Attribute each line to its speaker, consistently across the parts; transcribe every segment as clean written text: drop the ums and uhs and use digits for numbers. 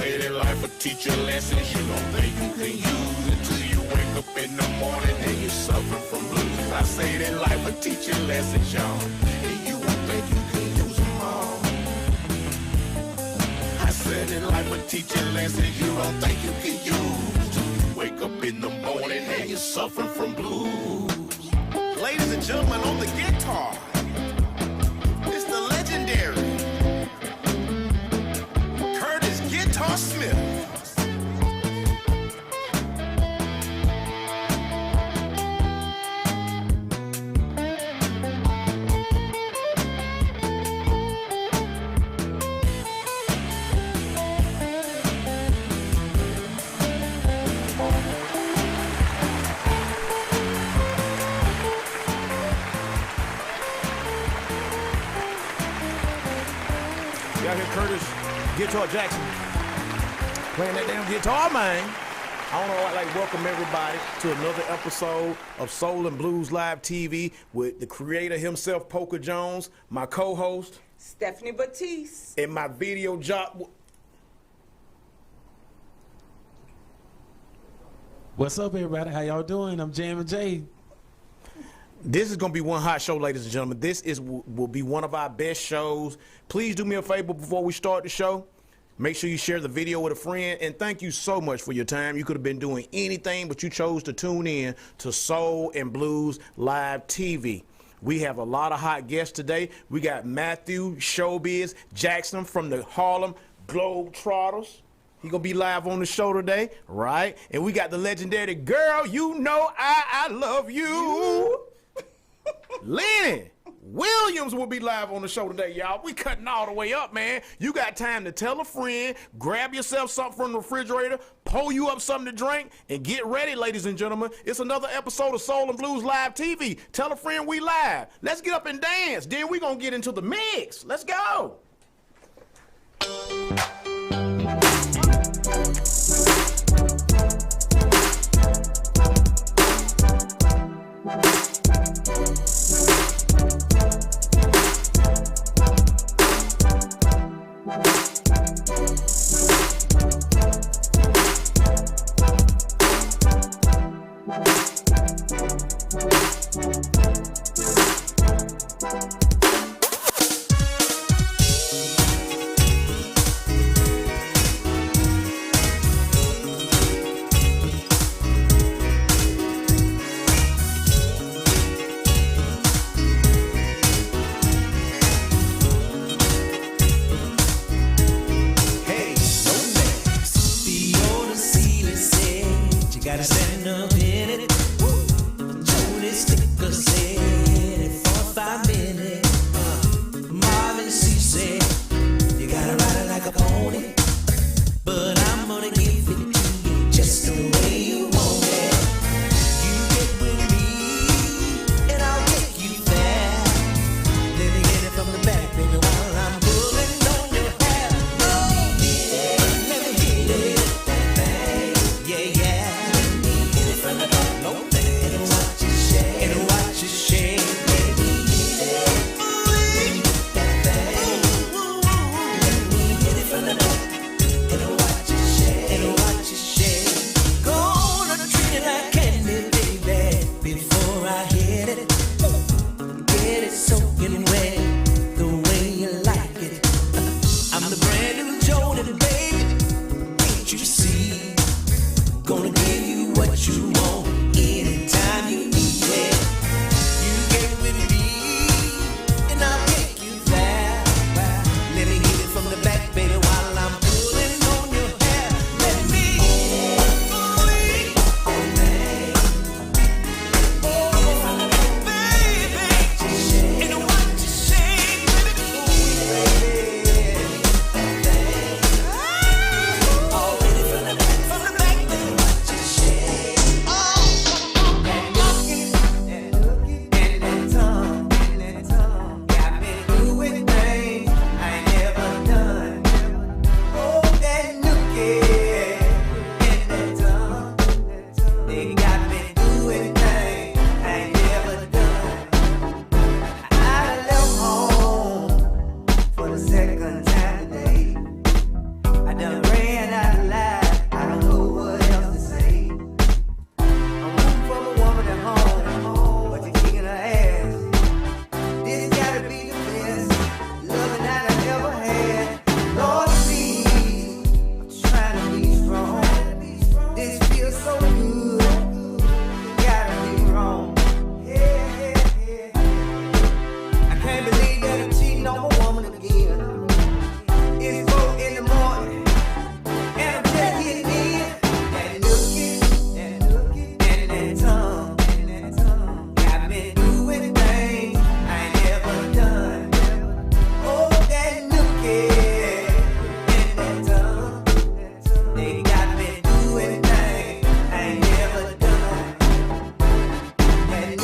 Speaker 1: say that life will teach you lessons you don't think you can use until you wake up in the morning and you're suffering from blues. I say that life will teach you lessons, y'all, and you won't think you can use them all. I said that life will teach you lessons you don't think you can use till you wake up in the morning and you're suffering from blues.
Speaker 2: Ladies and gentlemen, on the guitar, it's the legendary Guitar Smith.
Speaker 3: Y'all hear Curtis Guitar Jackson playing that damn guitar, man. I want to like welcome everybody to another episode of Soul and Blues Live TV with the creator himself, Poka Jones, my co-host,
Speaker 4: Stefanie Batiste,
Speaker 3: and my video job.
Speaker 5: What's up, everybody? How y'all doing? I'm Jammin Jay.
Speaker 3: This is going to be one hot show, ladies and gentlemen. This will be one of our best shows. Please do me a favor before we start the show. Make sure you share the video with a friend, and thank you so much for your time. You could have been doing anything, but you chose to tune in to Soul and Blues Live TV. We have a lot of hot guests today. We got Matthew Showbiz Jackson from the Harlem Globetrotters. He gonna be live on the show today, right? And we got the legendary Girl, You Know I Love You. Lenny Williams will be live on the show today, y'all. We cutting all the way up, man. You got time to tell a friend, grab yourself something from the refrigerator, pull you up something to drink, and get ready, ladies and gentlemen. It's another episode of Soul and Blues Live TV. Tell a friend we live. Let's get up and dance. Then we gonna get into the mix. Let's go.
Speaker 6: cheating on my woman again. It's 4 in the morning, and I'm just hitting in. And looking, and that tongue, got me doing things I ain't never done. Oh, that looking, and that tongue, they got me doing things I ain't never done. And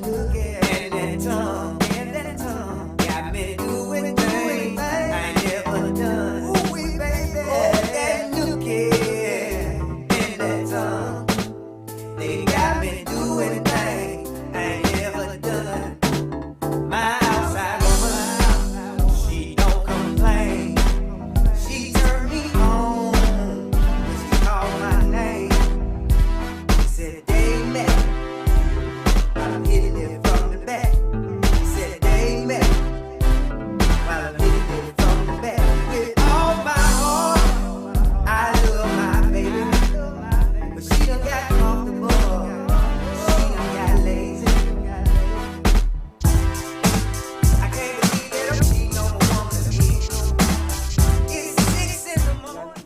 Speaker 6: looking, and that tongue, got me doing things I ain't never done. Ooh, baby, oh, that looking, and that tongue, they got me doing things I ain't never done. My outside woman, she don't complain. She turned me on when she called my name. She said they met, while I'm hitting it from the back. She said they met, while I'm hitting it from the back. With all my heart, I love my baby, but she done got comfortable. She done got lazy. I can't believe that I'm cheating on a woman again. It's 6 in the morning.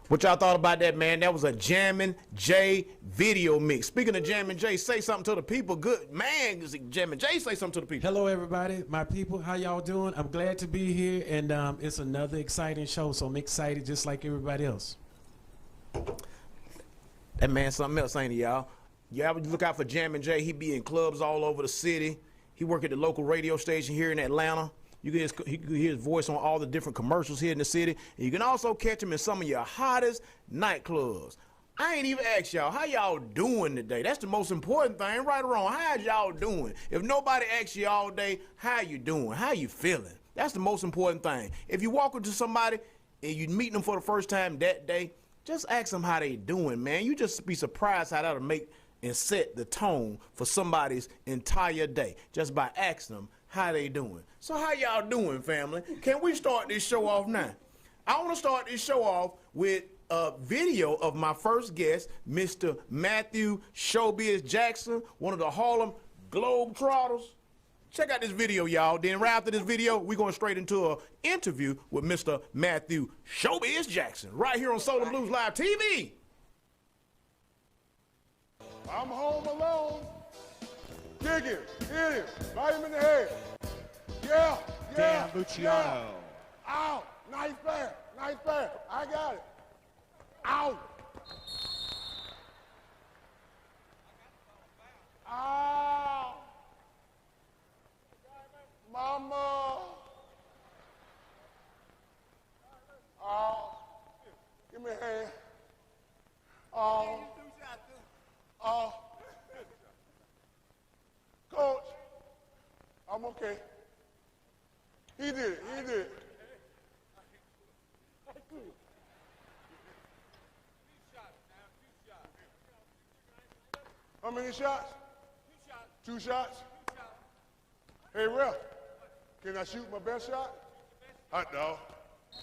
Speaker 3: What y'all thought about that, man? That was a Jammin Jay video mix. Speaking of Jammin Jay, say something to the people. Good man, Jammin Jay, say something to the people.
Speaker 5: Hello, everybody, my people. How y'all doing? I'm glad to be here, and it's another exciting show, so I'm excited just like everybody else.
Speaker 3: That man something else, ain't he, y'all? Y'all look out for Jammin Jay. He be in clubs all over the city. He work at the local radio station here in Atlanta. You can hear his voice on all the different commercials here in the city. And you can also catch him in some of your hottest nightclubs. I ain't even asked y'all, how y'all doing today? That's the most important thing, right or wrong. How y'all doing? If nobody asks you all day, how you doing? How you feeling? That's the most important thing. If you walk into somebody and you meet them for the first time that day, just ask them how they doing, man. You just be surprised how that'll make and set the tone for somebody's entire day just by asking them how they doing. So how y'all doing, family? Can we start this show off now? I want to start this show off with a video of my first guest, Mr. Matthew Showbiz Jackson, one of the Harlem Globetrotters. Check out this video, y'all. Then right after this video, we're going straight into an interview with Mr. Matthew Showbiz Jackson right here on Soul and Blues Live TV.
Speaker 7: I'm home alone. Dig him, hit him, bite him in the head. Yeah, yeah.
Speaker 8: Dan Luciano.
Speaker 7: Yeah. Ow, nice pass, nice pass. I got it. Ow. Ow. Mama. Oh. Give me a hand. Oh. Oh. Coach, I'm okay. He did it, he did it. How many shots? 2 shots. Hey, ref, can I shoot my best shot? Hot dog.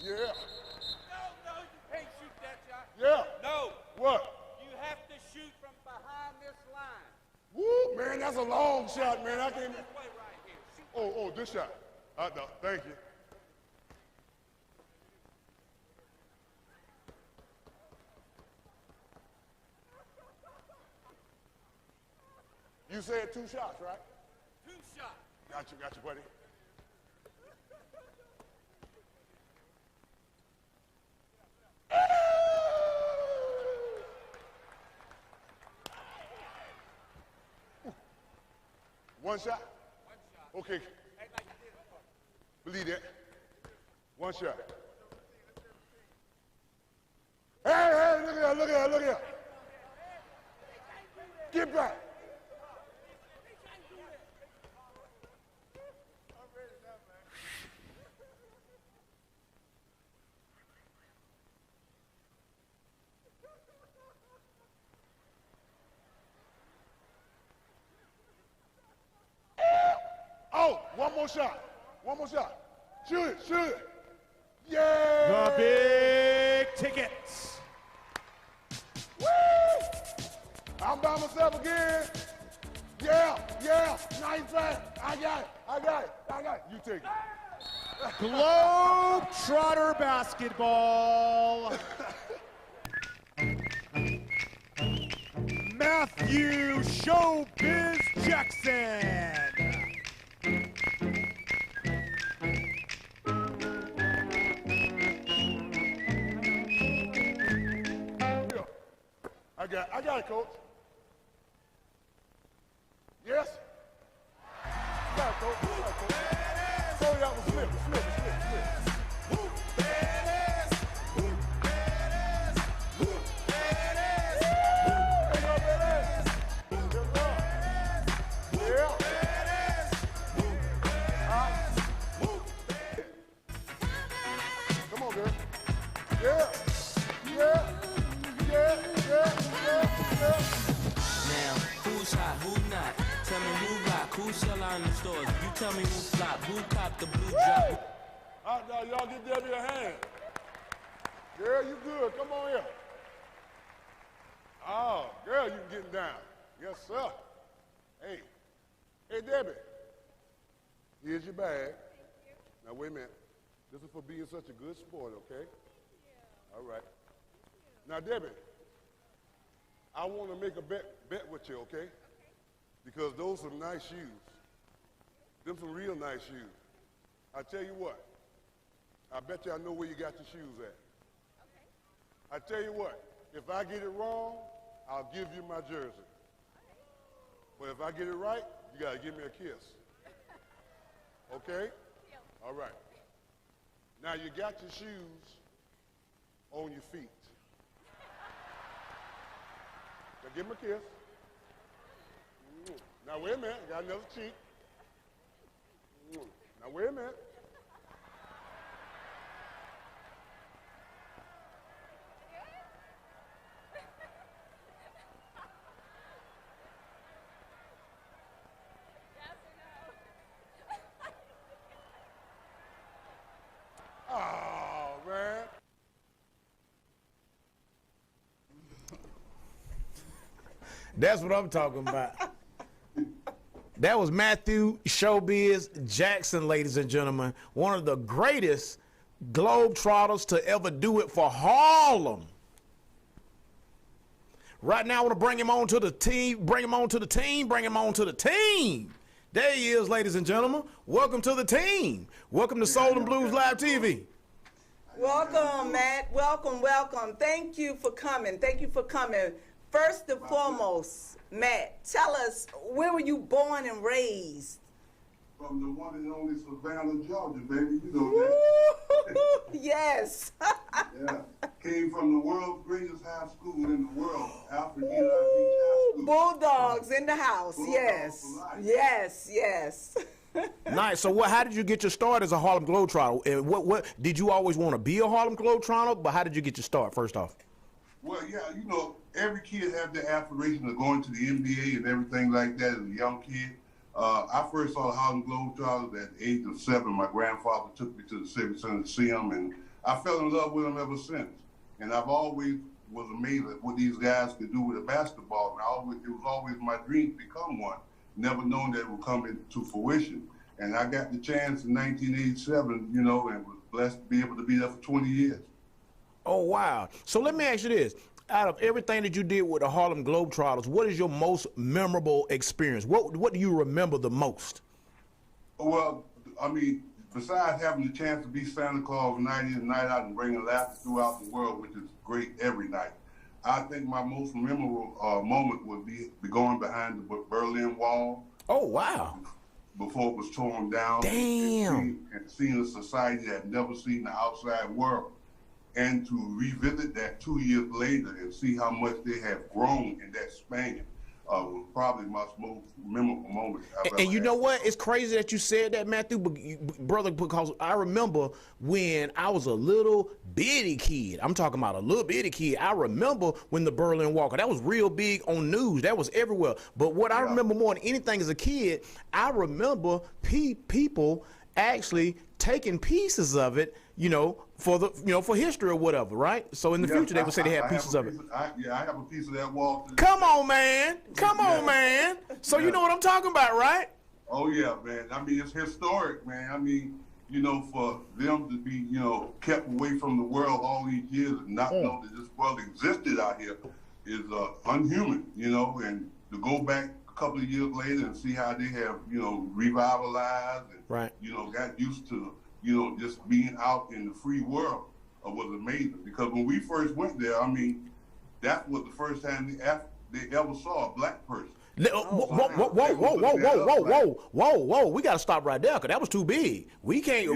Speaker 7: Yeah.
Speaker 9: No, you can't shoot that shot.
Speaker 7: Yeah.
Speaker 9: No.
Speaker 7: What?
Speaker 9: You have to shoot from behind this line.
Speaker 7: Woo, man, that's a long shot, man. I can't.
Speaker 9: This way right here. Shoot.
Speaker 7: Oh, this shot. Hot dog. Thank you. You said 2 shots, right?
Speaker 9: 2 shots.
Speaker 7: Got you, buddy. One shot? Okay. Believe that. 1 shot. Hey, look at here. Get back. Oh, one more shot. Shoot it. Yeah.
Speaker 8: The big tickets.
Speaker 7: Woo! I'm by myself again. Yeah, nice pass. I got it. You take it.
Speaker 8: Globetrotter basketball. Matthew Showbiz Jackson.
Speaker 7: I got it, coach. Yes? Got it, coach. Throw it out with Smith. Come on, girl. Yeah.
Speaker 10: Now, who's hot, who not? Tell me who rock, who sell out in the stores. You tell me who flop, who cop the blue drop.
Speaker 7: All right, now y'all give Debbie a hand. Girl, you good. Come on here. Oh, girl, you getting down. Yes, sir. Hey, Debbie. Here's your bag. Now, wait a minute. This is for being such a good sport, okay? All right. Now, Debbie, I want to make a bet with you, okay? Because those are nice shoes. Them some real nice shoes. I tell you what, I bet you I know where you got your shoes at. Okay. I tell you what, if I get it wrong, I'll give you my jersey. Okay. But if I get it right, you got to give me a kiss. Okay? All right. Now you got your shoes on your feet. Now give him a kiss. Now wait a minute, got another cheek. Now wait a minute. Oh, man.
Speaker 3: That's what I'm talking about. That was Matthew Showbiz Jackson, ladies and gentlemen. One of the greatest Globetrotters to ever do it for Harlem. Right now, I want to bring him on to the team, bring him on to the team. There he is, ladies and gentlemen. Welcome to the team. Welcome to Soul and Blues Live TV.
Speaker 4: Welcome, Matt. Welcome. Thank you for coming. First and foremost, Matt, tell us, where were you born and raised?
Speaker 11: From the one and only Savannah, Georgia, baby. You know that.
Speaker 4: Yes.
Speaker 11: Yeah. Came from the world's greatest high school in the world, Alfred Eli Beach High School.
Speaker 4: Bulldogs in the house.
Speaker 11: Bulldogs for life.
Speaker 4: Yes.
Speaker 3: Nice. So how did you get your start as a Harlem Globetrotter? And what did you always want to be a Harlem Globetrotter? But how did you get your start, first off?
Speaker 11: Well, yeah, you know, every kid has the aspiration of going to the NBA and everything like that as a young kid. I first saw the Harlem Globetrotters at the age of 7. My grandfather took me to the Civic Center to see them, and I fell in love with them ever since. And I've always was amazed at what these guys could do with a basketball. And it was always my dream to become one, never knowing that it would come into fruition. And I got the chance in 1987, you know, and was blessed to be able to be there for 20 years.
Speaker 3: Oh, wow. So let me ask you this. Out of everything that you did with the Harlem Globetrotters, what is your most memorable experience? What do you remember the most?
Speaker 11: Well, I mean, besides having the chance to be Santa Claus night in and night out and bringing laughter throughout the world, which is great every night, I think my most memorable moment would be going behind the Berlin Wall.
Speaker 3: Oh, wow.
Speaker 11: Before it was torn down.
Speaker 3: Damn.
Speaker 11: And seeing a society that had never seen the outside world. And to revisit that 2 years later and see how much they have grown in that span was probably my most memorable moment.
Speaker 3: And you know what? It's crazy that you said that, Matthew, brother, because I remember when I was a little bitty kid. I'm talking about a little bitty kid. I remember when the Berlin Wall, that was real big on news. That was everywhere. But what I remember more than anything as a kid, I remember people actually taking pieces of it, for history or whatever, right? So in the future, they would say they had pieces of it.
Speaker 11: I have a piece of that wall.
Speaker 3: Come on, man. Come on, man. So you know what I'm talking about, right?
Speaker 11: Oh, yeah, man. I mean, it's historic, man. I mean, for them to be, kept away from the world all these years and not know that this world existed out here is unhuman, and to go back a couple of years later and see how they have, revitalized and, got used to, just being out in the free world was amazing. Because when we first went there, I mean, that was the first time they ever saw a black person.
Speaker 3: Whoa. We got to stop right there because that was too big. We can't.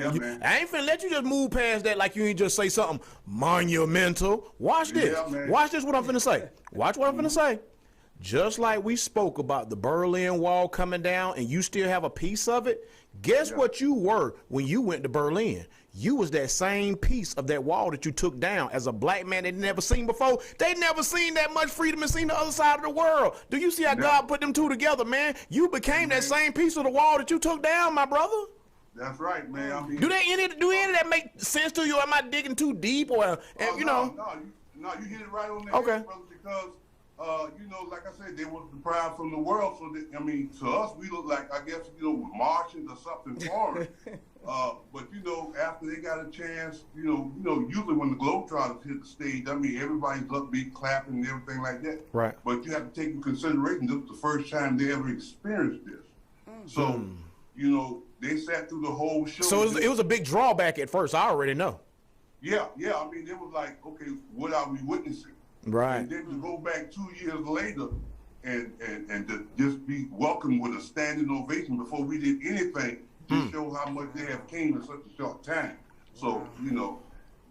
Speaker 3: I ain't finna let you just move past that like you ain't just say something monumental. Watch this. Watch this what I'm finna say. Watch what I'm finna say. Just like we spoke about the Berlin Wall coming down and you still have a piece of it, guess what you were when you went to Berlin? You was that same piece of that wall that you took down as a black man they'd never seen before. They'd never seen that much freedom and seen the other side of the world. Do you see how God put them two together, man? You became that same piece of the wall that you took down, my brother.
Speaker 11: That's right, man. I mean,
Speaker 3: do any of that make sense to you? Am I digging too deep, or
Speaker 11: No, you hit it right on the head, brother, because like I said, they were deprived from the world. So to us, we look like, I guess, Martians or something foreign. But after they got a chance, usually when the Globetrotters hit the stage, everybody's upbeat, clapping, and everything like that.
Speaker 3: Right.
Speaker 11: But you have to take into consideration this was the first time they ever experienced this. So, they sat through the whole show.
Speaker 3: So it was a big drawback at first. I already know.
Speaker 11: Yeah. I mean, it was like, okay, what are we witnessing?
Speaker 3: Right.
Speaker 11: And then to go back 2 years later and to just be welcomed with a standing ovation before we did anything to show how much they have came in such a short time. So, you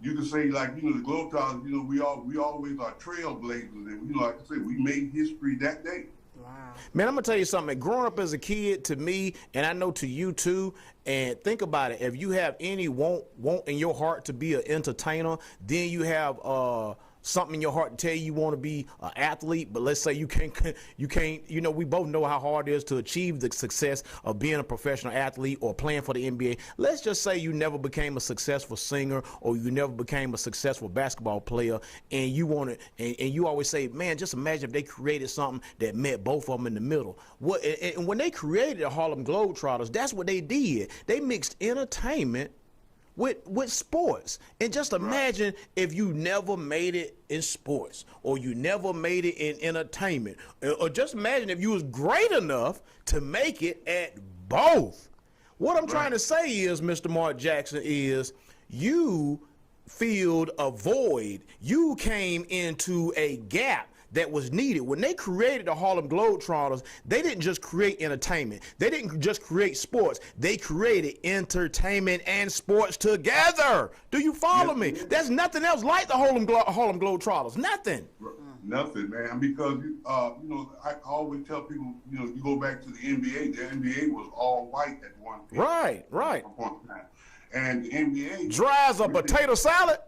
Speaker 11: can say like, the Globetrotters, we always are trailblazers. And, like I said, we made history that day.
Speaker 3: Wow. Man, I'm going to tell you something. Growing up as a kid, to me, and I know to you too, and think about it, if you have any want in your heart to be an entertainer, then you have something in your heart to tell you want to be an athlete, but let's say you can't, we both know how hard it is to achieve the success of being a professional athlete or playing for the NBA. Let's just say you never became a successful singer or you never became a successful basketball player, and you want to, and you always say, man, just imagine if they created something that met both of them in the middle. And when they created the Harlem Globetrotters, that's what they did. They mixed entertainment with sports. And just imagine if you never made it in sports or you never made it in entertainment, or just imagine if you was great enough to make it at both. What I'm trying to say is, Mr. Mark Jackson, is you filled a void. You came into a gap that was needed. When they created the Harlem Globetrotters, they didn't just create entertainment. They didn't just create sports. They created entertainment and sports together. Do you follow me? There's nothing else like the Harlem Globetrotters. Nothing.
Speaker 11: Nothing, man. Because, I always tell people, you go back to the NBA. The NBA was all white at one point.
Speaker 3: Right.
Speaker 11: And the NBA...
Speaker 3: Dry as a potato salad.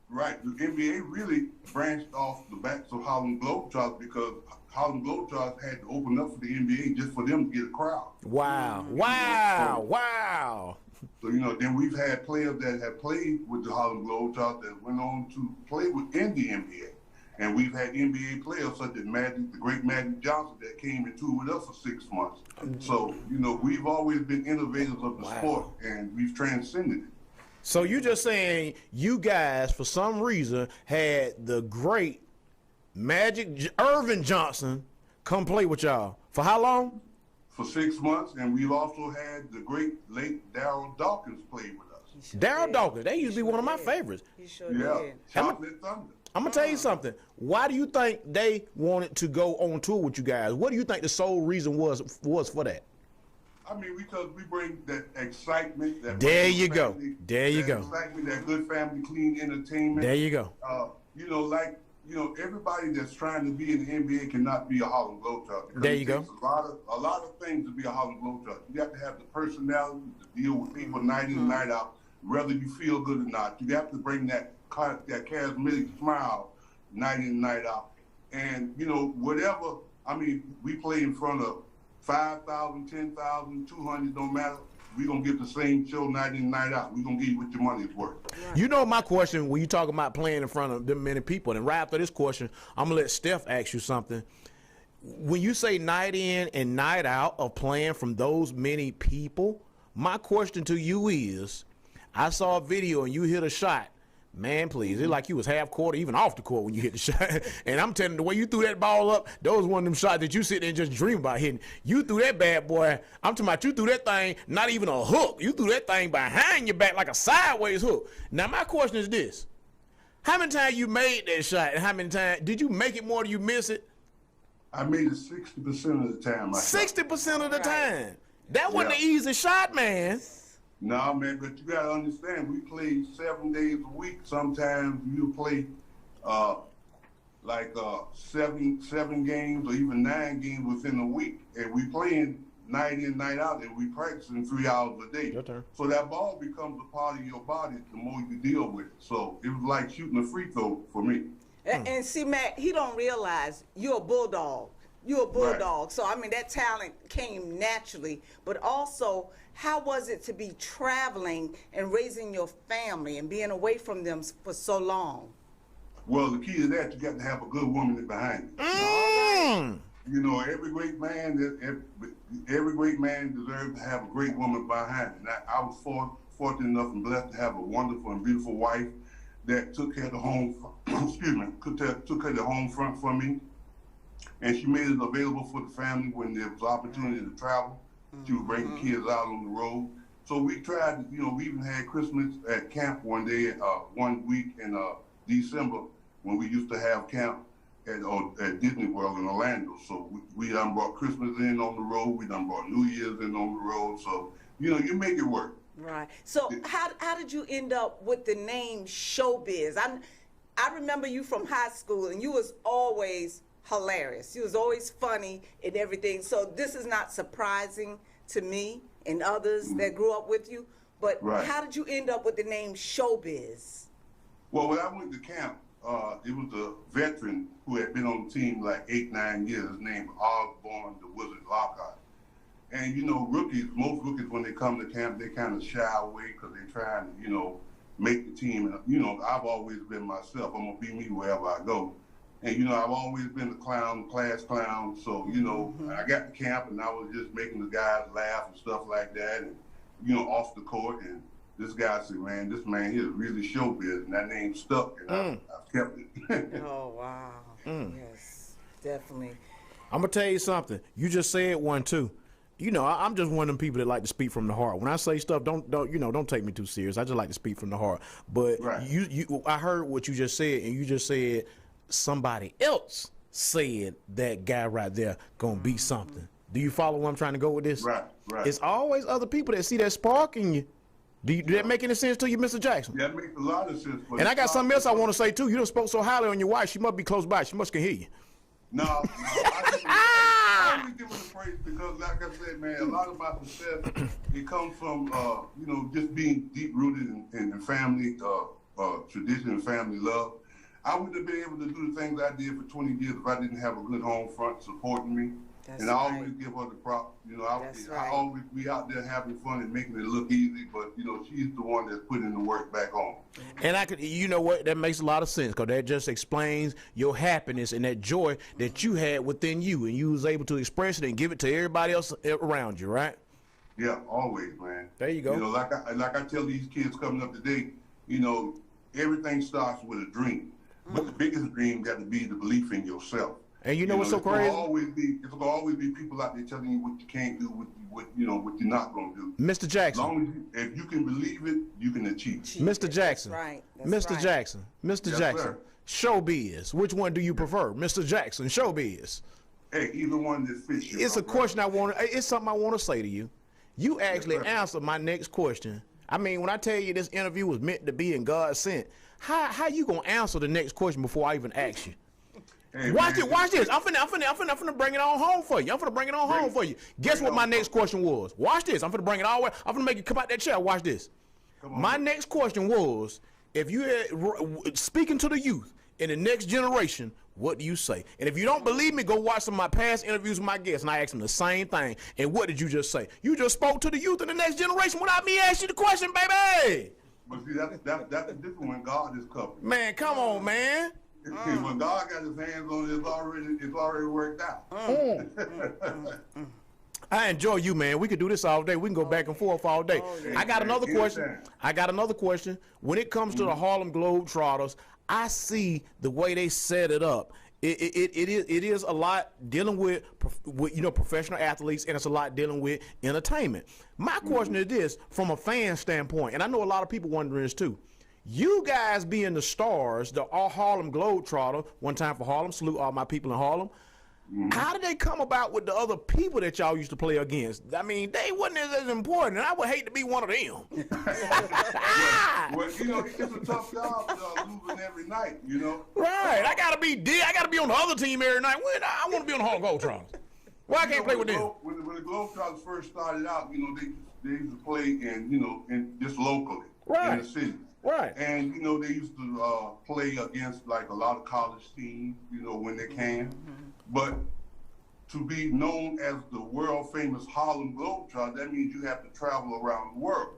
Speaker 11: Right. The NBA really branched off the backs of Harlem Globetrotters because Harlem Globetrotters had to open up for the NBA just for them to get a crowd.
Speaker 3: Wow.
Speaker 11: So, then we've had players that have played with the Harlem Globetrotters that went on to play within the NBA. And we've had NBA players such as the great Magic Johnson that came and toured with us for 6 months. So, we've always been innovators of the sport, and we've transcended it.
Speaker 3: So you just saying you guys, for some reason, had the great Irvin Johnson come play with y'all. For how long?
Speaker 11: For 6 months, and we've also had the great late Daryl Dawkins play with us.
Speaker 3: Daryl Dawkins, they used to be one of my favorites.
Speaker 4: He sure did.
Speaker 11: Chocolate Thunder.
Speaker 3: I'm going to tell you something. Why do you think they wanted to go on tour with you guys? What do you think the sole reason was for that?
Speaker 11: I mean, because we bring that excitement.
Speaker 3: There you go.
Speaker 11: Excitement, that good family, clean entertainment.
Speaker 3: There you go.
Speaker 11: Everybody that's trying to be in the NBA cannot be a Harlem Globetrotter.
Speaker 3: There you go.
Speaker 11: A lot of things to be a Harlem Globetrotter. You have to have the personality to deal with people night in and night out, whether you feel good or not. You have to bring that charismatic smile night in and night out. And, we play in front of 5,000, 10,000, 200, no matter. we gonna give the same show night in, night out. We gonna give you what your money's worth.
Speaker 3: You know my question when you talking about playing in front of them many people, and right after this question, I'm gonna let Steph ask you something. When you say night in and night out of playing from those many people, my question to you is, I saw a video and you hit a shot. Man, please, it's like you was half court or even off the court when you hit the shot. And I'm telling you, the way you threw that ball up, those one of them shots that you sit there and just dream about hitting. You threw that bad boy. I'm talking about you threw that thing, not even a hook. You threw that thing behind your back like a sideways hook. Now, my question is this. How many times you made that shot and how many times, did you make it more than you miss it?
Speaker 11: I made it 60% of the time.
Speaker 3: 60% of the time. That wasn't an easy shot, man.
Speaker 11: No, man, but you gotta understand, we play 7 days a week. Sometimes we'll play seven games or even 9 games within a week. And we playing night in, night out, and we practicing 3 hours a day.
Speaker 3: Your turn.
Speaker 11: So that ball becomes a part of your body the more you deal with it. So it was like shooting a free throw for me.
Speaker 4: And see, Matt, he don't realize you're a bulldog. You're a bulldog. Right. So, I mean, that talent came naturally. But also, how was it to be traveling and raising your family and being away from them for so long?
Speaker 11: Well, the key to that, you got to have a good woman behind you.
Speaker 3: Mm.
Speaker 11: You know, every great man deserves to have a great woman behind him. And I was fortunate enough and blessed to have a wonderful and beautiful wife that took care of the home, took care of the home front for me. And she made it available for the family when there was opportunity to travel. She would bring the kids out on the road. So we tried, you know, we even had Christmas at camp one week in December when we used to have camp at Disney World in Orlando. So we done brought Christmas in on the road. We done brought New Year's in on the road. So, you know, you make it work.
Speaker 4: Right. So how did you end up with the name Showbiz? I remember you from high school, and you was always hilarious. You was always funny and everything. So this is not surprising to me and others that grew up with you. But how did you end up with the name Showbiz?
Speaker 11: Well, when I went to camp, it was a veteran who had been on the team like 8-9 years. His name was Osborne the Wizard Lockhart. And, you know, most rookies, when they come to camp, they kind of shy away because they're trying to, you know, make the team. And, you know, I've always been myself. I'm going to be me wherever I go. And, you know, I've always been the clown, class clown. So, you know, I got to camp and I was just making the guys laugh and stuff like that. And, you know, off the court. And this guy said, man, this man here is really showbiz. And that name stuck. And I've kept it.
Speaker 4: Oh, wow. Yes, definitely.
Speaker 3: I'm going to tell you something. You just said one, too. You know, I'm just one of them people that like to speak from the heart. When I say stuff, don't take me too serious. I just like to speak from the heart. But I heard what you just said, and you just said somebody else said that guy right there gonna be something. Do you follow where I'm trying to go with this?
Speaker 11: Right.
Speaker 3: It's always other people that see that spark in you. Do that make any sense to you, Mr. Jackson?
Speaker 11: That makes a lot of sense.
Speaker 3: And I got something else I want to say too. You done spoke so highly on your wife. She must be close by. She must can hear you.
Speaker 11: No, I always give her the praise because, like I said, man, a lot of my success, it comes from, you know, just being deep-rooted in family tradition and family love. I wouldn't have been able to do the things I did for 20 years if I didn't have a good home front supporting me. I always give her the props. You know, I always be out there having fun and making it look easy, but, you know, she's the one that's putting the work back on.
Speaker 3: And you know what, that makes a lot of sense because that just explains your happiness and that joy that you had within you, and you was able to express it and give it to everybody else around you, right?
Speaker 11: Yeah, always, man.
Speaker 3: There you go.
Speaker 11: You know, like I tell these kids coming up today, you know, everything starts with a dream, but the biggest dream got to be the belief in yourself.
Speaker 3: And you know what's so crazy?
Speaker 11: It's gonna always be people out there telling you what you can't do, what you're not gonna do.
Speaker 3: Mr. Jackson.
Speaker 11: As long as if you can believe it, you can achieve.
Speaker 3: Mr. Jackson.
Speaker 4: That's right.
Speaker 3: Jackson. Mr.
Speaker 11: Yes,
Speaker 3: Jackson.
Speaker 11: Sir.
Speaker 3: Showbiz. Which one do you prefer, Mr. Jackson? Showbiz.
Speaker 11: Hey, either one that fits you.
Speaker 3: It's a question it's something I want to say to you. You actually answered my next question. I mean, when I tell you this interview was meant to be and God sent, how you gonna answer the next question before I even ask you?
Speaker 11: Hey,
Speaker 3: watch this. I'm finna bring it on home for you. Guess what my next question was? Watch this. I'm finna bring it all the way. I'm finna make you come out that chair. Watch this. My next question was, if you had, speaking to the youth, in the next generation, what do you say? And if you don't believe me, go watch some of my past interviews with my guests, and I asked them the same thing. And what did you just say? You just spoke to the youth in the next generation without me asking you the question, baby.
Speaker 11: But see, that's the difference when God is covered.
Speaker 3: Man, come on, man.
Speaker 11: When God got his hands on it, it's already worked out.
Speaker 3: I enjoy you, man. We could do this all day. We can go back and forth all day. I got another question. When it comes to the Harlem Globetrotters, I see the way they set it up. It is a lot dealing with professional athletes, and it's a lot dealing with entertainment. My question is this, from a fan standpoint, and I know a lot of people wondering this too. You guys being the stars, the Harlem Globetrotter, one time for Harlem, salute all my people in Harlem. How did they come about with the other people that y'all used to play against? I mean, they wasn't as important, and I would hate to be one of them.
Speaker 11: Well, it's a tough job losing every night,
Speaker 3: Right. I gotta be on the other team every night. I want to be on the Harlem Globetrotters. Why I can't play with them?
Speaker 11: When the Globetrotters first started out, they used to play in just locally in the city.
Speaker 3: Right.
Speaker 11: And, they used to play against, like, a lot of college teams, when they can. But to be known as the world-famous Harlem Globetrotters, that means you have to travel around the world.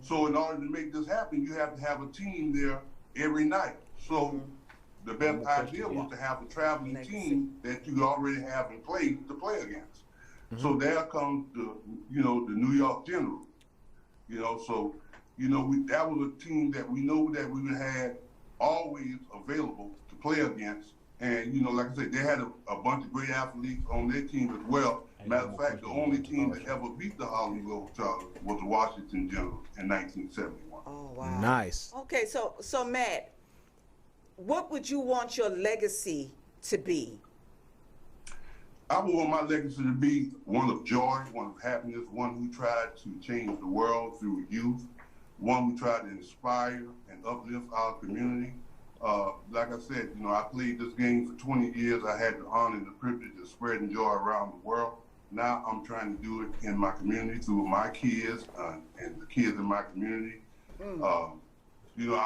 Speaker 11: So in order to make this happen, you have to have a team there every night. So the best idea was to have a traveling team that you already have in place to play against. So there comes the New York Generals. That was a team that we know that we had always available to play against. And, like I said, they had a bunch of great athletes on their team as well. Matter of fact, the only team that ever beat the Harlem Globetrotters was the Washington Generals in 1971.
Speaker 4: Oh, wow.
Speaker 3: Nice.
Speaker 4: Okay, so Matt, what would you want your legacy to be?
Speaker 11: I would want my legacy to be one of joy, one of happiness, one who tried to change the world through youth, one who tried to inspire and uplift our community. Like I said, I played this game for 20 years. I had the honor and the privilege of spreading joy around the world. Now I'm trying to do it in my community through my kids and the kids in my community. I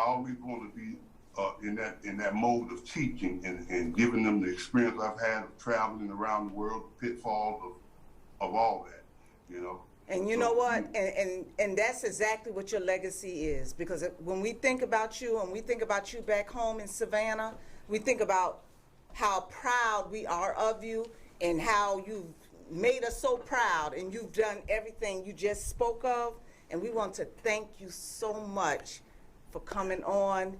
Speaker 11: always want to be in that mode of teaching and giving them the experience I've had of traveling around the world, the pitfalls of all that, And
Speaker 4: you know what? And that's exactly what your legacy is. Because when we think about you and we think about you back home in Savannah, we think about how proud we are of you and how you've made us so proud and you've done everything you just spoke of. And we want to thank you so much for coming on.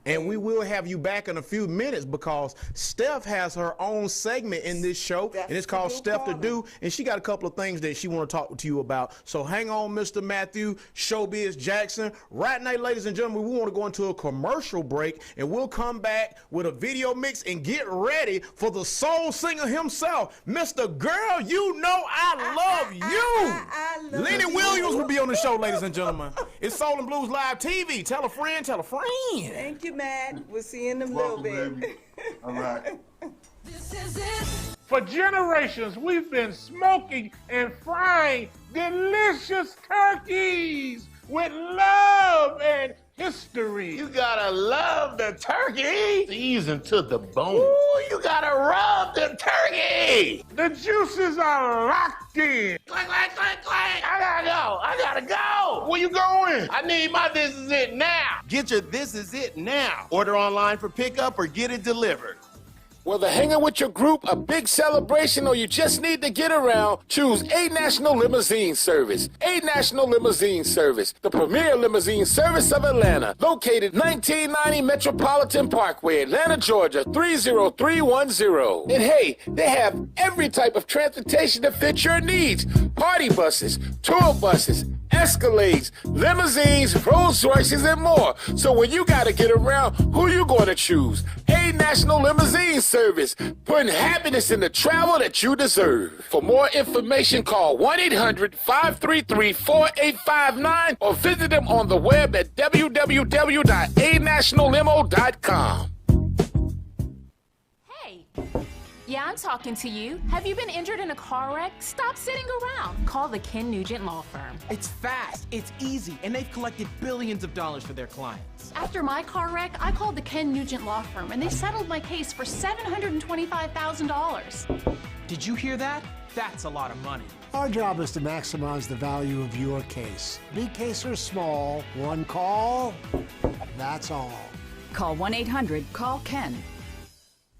Speaker 3: And we will have you back in a few minutes because Steph has her own segment in this show, and it's called Steph to Do, and she got a couple of things that she want to talk to you about. So hang on, Mr. Matthew, Showbiz Jackson. Right now, ladies and gentlemen, we want to go into a commercial break, and we'll come back with a video mix and get ready for the soul singer himself, Mr. Girl, You Know I Love You. Lenny Williams will be on the show, ladies and gentlemen. It's Soul and Blues Live TV. Tell a friend, tell a friend.
Speaker 4: Thank you, Matt. We'll see you in a little bit.
Speaker 11: Baby. All right.
Speaker 8: For generations, we've been smoking and frying delicious turkeys with love and history.
Speaker 12: You gotta love the turkey. Seasoned to the bone. Ooh, you gotta rub the turkey.
Speaker 8: The juices are locked in.
Speaker 12: Clank, clank, clank, clank. I gotta go.
Speaker 8: Where you going?
Speaker 12: I need my This Is It now. Get your This Is It now. Order online for pickup or get it delivered.
Speaker 13: Whether hanging with your group, a big celebration, or you just need to get around, choose A National Limousine Service. A National Limousine Service, the premier limousine service of Atlanta. Located 1990 Metropolitan Parkway, Atlanta, Georgia, 30310. And hey, they have every type of transportation to fit your needs. Party buses, tour buses, Escalades, limousines, Rolls Royces, and more. So when you gotta get around, who you gonna choose? A National Limousine Service, putting happiness in the travel that you deserve. For more information, call 1-800-533-4859 or visit them on the web at www.anationallimo.com.
Speaker 14: Hey, Yeah, I'm talking to you. Have you been injured in a car wreck? Stop sitting around. Call the Ken Nugent Law Firm.
Speaker 15: It's fast, it's easy, and they've collected billions of dollars for their clients.
Speaker 16: After my car wreck, I called the Ken Nugent Law Firm, and they settled my case for $725,000.
Speaker 15: Did you hear that? That's a lot of money.
Speaker 17: Our job is to maximize the value of your case. Big case or small, one call, that's all.
Speaker 18: Call 1-800-CALL-KEN.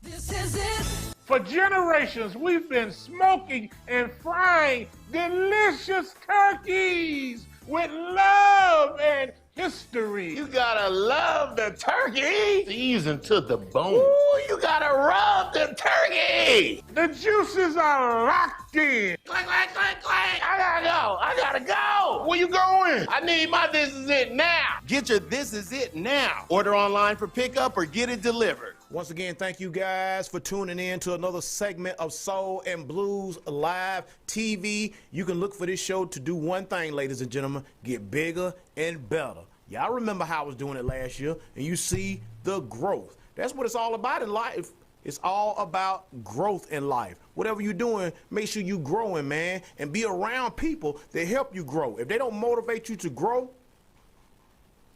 Speaker 16: This is it.
Speaker 8: For generations, we've been smoking and frying delicious turkeys with love and history.
Speaker 12: You gotta love the turkey. Seasoned to the bone. Ooh, you gotta rub the turkey.
Speaker 8: The juices are locked in.
Speaker 12: Clank, clank, clank, clank. I gotta go.
Speaker 8: Where you going?
Speaker 12: I need my This Is It now.
Speaker 2: Get your This Is It now. Order online for pickup or get it delivered.
Speaker 3: Once again, thank you guys for tuning in to another segment of Soul and Blues Live TV. You can look for this show to do one thing, ladies and gentlemen, get bigger and better. Y'all remember how I was doing it last year, and you see the growth. That's what it's all about in life. It's all about growth in life. Whatever you're doing, make sure you're growing, man, and be around people that help you grow. If they don't motivate you to grow,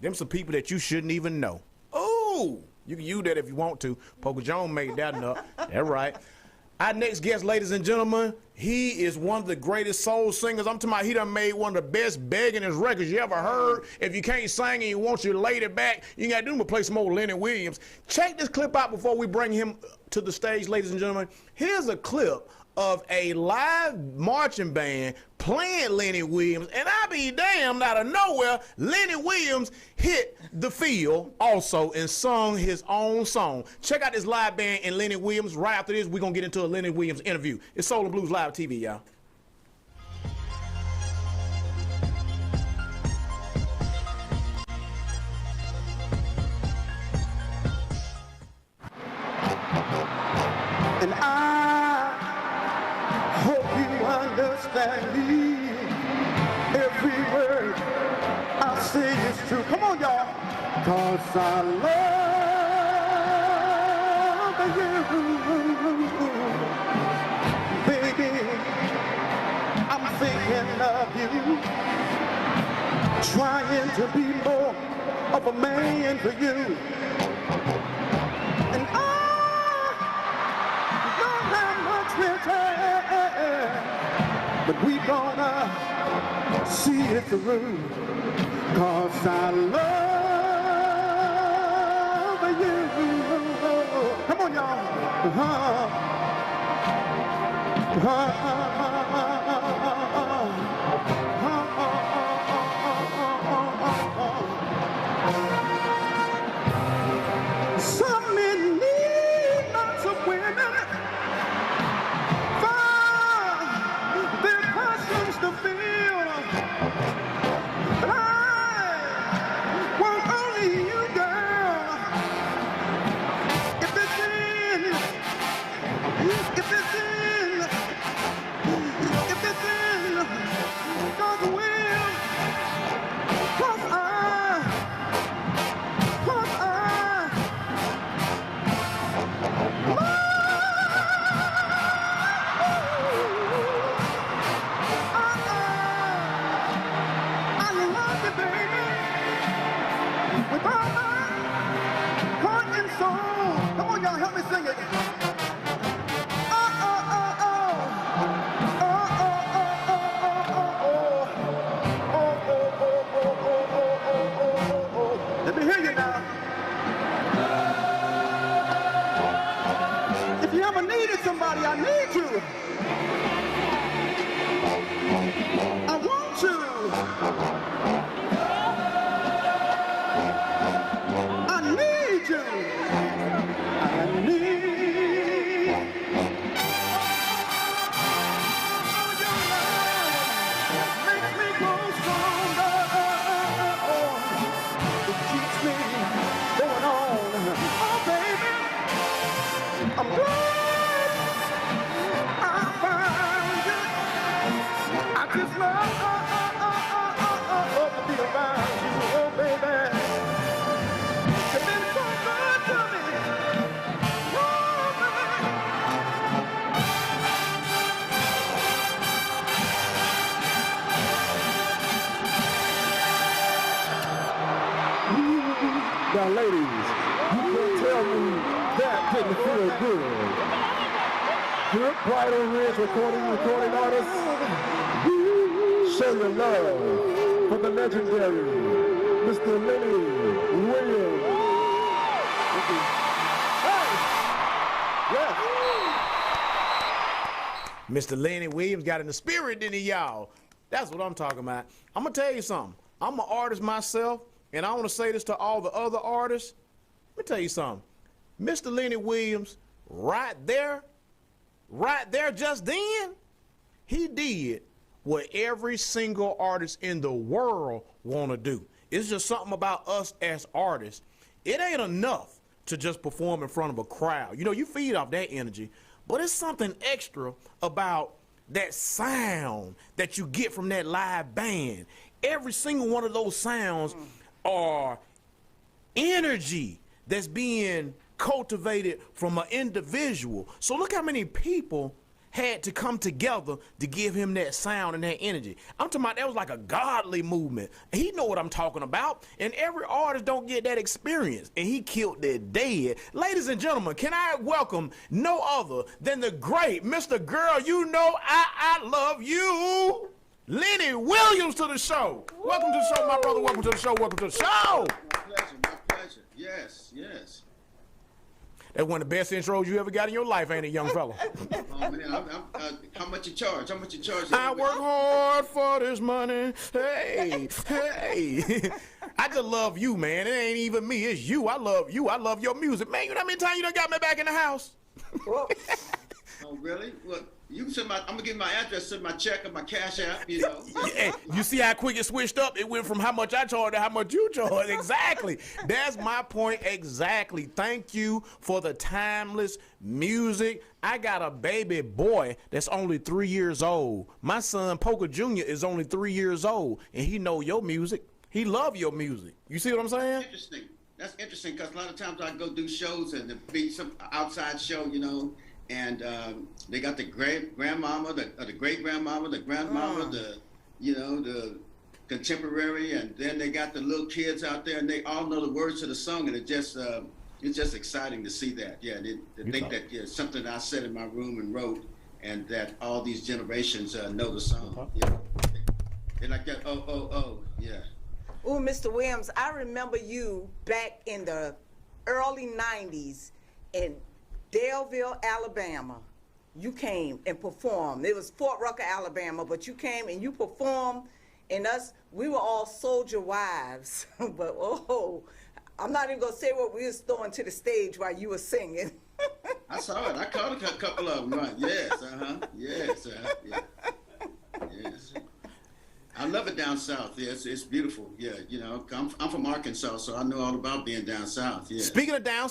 Speaker 3: them some people that you shouldn't even know. Ooh! You can use that if you want to. Poka Jones made that up. That's right. Our next guest, ladies and gentlemen, he is one of the greatest soul singers. I'm talking about he done made one of the best beggingest records you ever heard. If you can't sing and you want your lady back, you got to do play some more Lenny Williams. Check this clip out before we bring him to the stage, ladies and gentlemen. Here's a clip of a live marching band playing Lenny Williams, and I be damned, out of nowhere, Lenny Williams hit the field also and sung his own song. Check out this live band and Lenny Williams. Right after this, we're going to get into a Lenny Williams interview. It's Soul and Blues Live TV, y'all.
Speaker 6: And I hope you understand me. Every word I say is true. Come on, y'all. 'Cause I love you. Baby, I'm thinking of you. Trying to be more of a man for you. And I don't have much return, but we gonna see it through. 'Cause I love you. Come on, y'all. Some men need lots of women for their passions to feel. But I want only you, girl. If it's in God's will, 'cause I love you, baby, with all my heart and soul. Come on, y'all, help me sing it. Let me hear you now. If you ever needed somebody, I need you. I want you. I need you. I need
Speaker 19: Now, ladies, you can't tell me that didn't feel good. Good Bridal Ridge recording artists, show your love for the legendary Mr. Lenny Williams. Yes.
Speaker 3: Mr. Lenny Williams got in the spirit, didn't he, y'all? That's what I'm talking about. I'm going to tell you something. I'm an artist myself, and I want to say this to all the other artists. Let me tell you something. Mr. Lenny Williams, right there, just then, he did what every single artist in the world want to do. It's just something about us as artists. It ain't enough to just perform in front of a crowd. You know, you feed off that energy, but it's something extra about that sound that you get from that live band. Every single one of those sounds are energy that's being cultivated from an individual. So look how many people had to come together to give him that sound and that energy. I'm talking about that was like a godly movement. He know what I'm talking about, and every artist don't get that experience, and he killed that dead. Ladies and gentlemen, can I welcome no other than the great Mr. Girl You Know I Love You, Lenny Williams, to the show. Woo! Welcome to the show, my brother. Welcome to the show. Welcome to the show.
Speaker 20: My pleasure. Yes, yes.
Speaker 3: That's one of the best intros you ever got in your life, ain't it, young fella?
Speaker 20: Oh, man, how much you charge? How much you charge?
Speaker 3: I work hard for this money. Hey, hey. I just love you, man. It ain't even me. It's you. I love you. I love your music. Man, you know how many times you done got me back in the house?
Speaker 20: Oh, really? Well, you can send I'm going to give my address, send my check and my cash app, you know.
Speaker 3: Yeah, you see how quick it switched up? It went from how much I charge to how much you charge. Exactly. That's my point exactly. Thank you for the timeless music. I got a baby boy that's only 3 years old. My son, Poka Jr., is only 3 years old, and he know your music. He love your music. You see what I'm saying?
Speaker 20: Interesting. That's interesting because a lot of times I go do shows and it be some outside show, you know, and they got the grandmama, the great grandmama, the grandmama, the contemporary, and then they got the little kids out there, and they all know the words to the song, and it's just exciting to see that. Yeah, to think that something I said in my room and wrote, and that all these generations know the song. Yeah, they like that. Oh, yeah.
Speaker 4: Oh, Mr. Williams, I remember you back in the early '90s in Daleville, Alabama. You came and performed. It was Fort Rucker, Alabama, but you came and you performed, and we were all soldier wives. But I'm not even gonna say what we was throwing to the stage while you were singing.
Speaker 20: I saw it. I caught a couple of them. Right? Yes. Yes. Yeah. Yes. I love it down south. Yes, it's beautiful. Yeah, you know, I'm from Arkansas, so I know all about being down south. Yeah.
Speaker 3: Speaking of down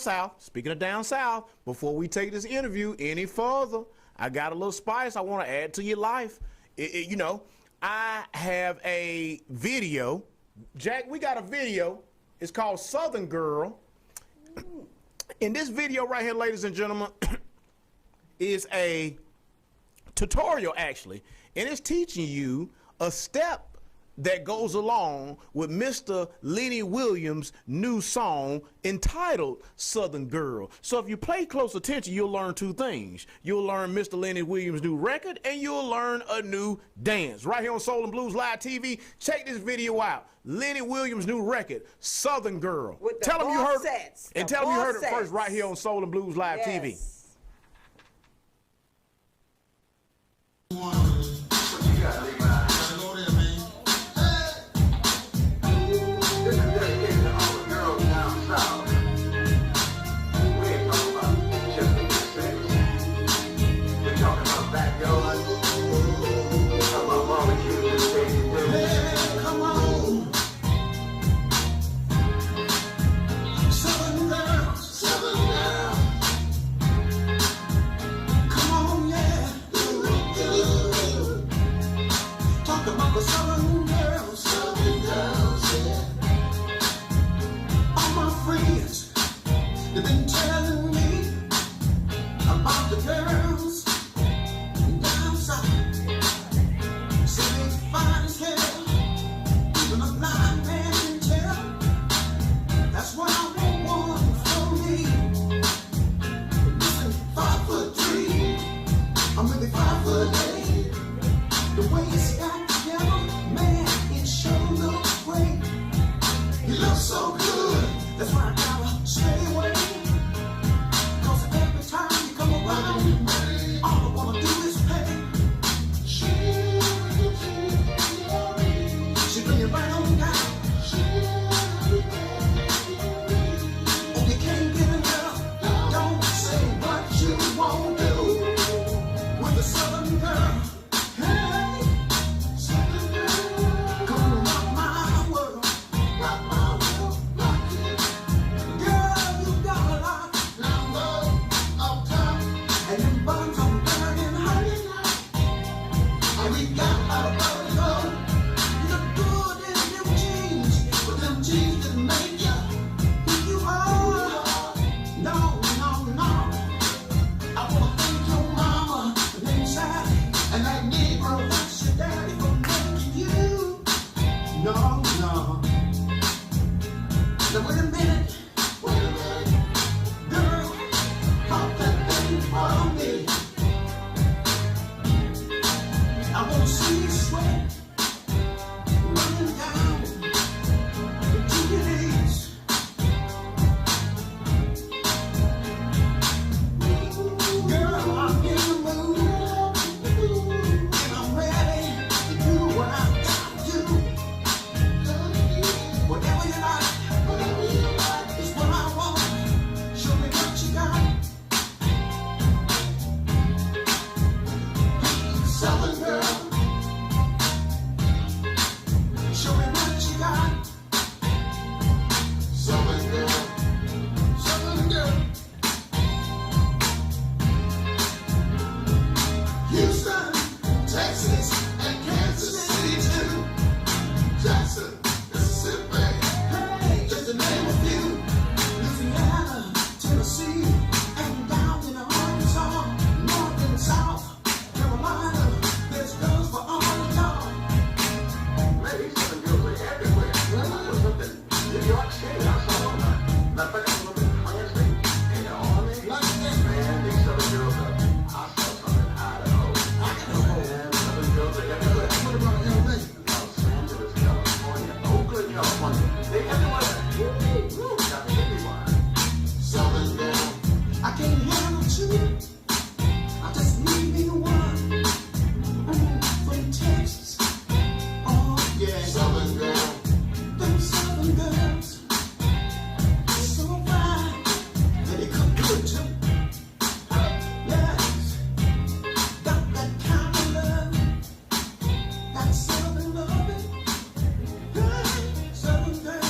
Speaker 3: south, before we take this interview any further, I got a little spice I want to add to your life. You know, I have a video. Jack, we got a video. It's called Southern Girl. In this video right here, ladies and gentlemen, is a tutorial, actually, and it's teaching you a step that goes along with Mr. Lenny Williams' new song entitled Southern Girl. So if you pay close attention, you'll learn two things. You'll learn Mr. Lenny Williams' new record, and you'll learn a new dance. Right here on Soul and Blues Live TV, check this video out. Lenny Williams' new record, Southern Girl. Tell them you heard it, and tell them you heard it first right here on Soul and Blues Live TV.
Speaker 6: Now wait a minute, girl, pop that thing for me. I wanna see you sweat running down to your knees. Girl, I'm in the mood, and I'm ready to do what I gotta do. Whatever you like is what I want. Show me what you got. Southern girl, show me what you got. Southern girl, Southern girl. Houston, Texas, and Kansas City too. Jackson, Mississippi, hey, just to name a few. Louisiana, Tennessee, and down in Arkansas, North and South Carolina. There's girls for all of y'all. Ladies, Southern girls are everywhere. I was up in New York City, I saw them. Matter of fact, I was up in France State, in the Army. Man, these Southern girls are. I saw some in Idaho. Man, Southern girls are everywhere. What about LA? Los Angeles, California, Oakland, California. They everywhere. Woo, got me everywhere. Southern girl, I can't handle two. I just need me one. From Texas. Oh, yeah. Southern girl. Them Southern girls. So fine. And they cook good too. Yes. Got that kind of love. That Southern loving. Hey, Southern girl.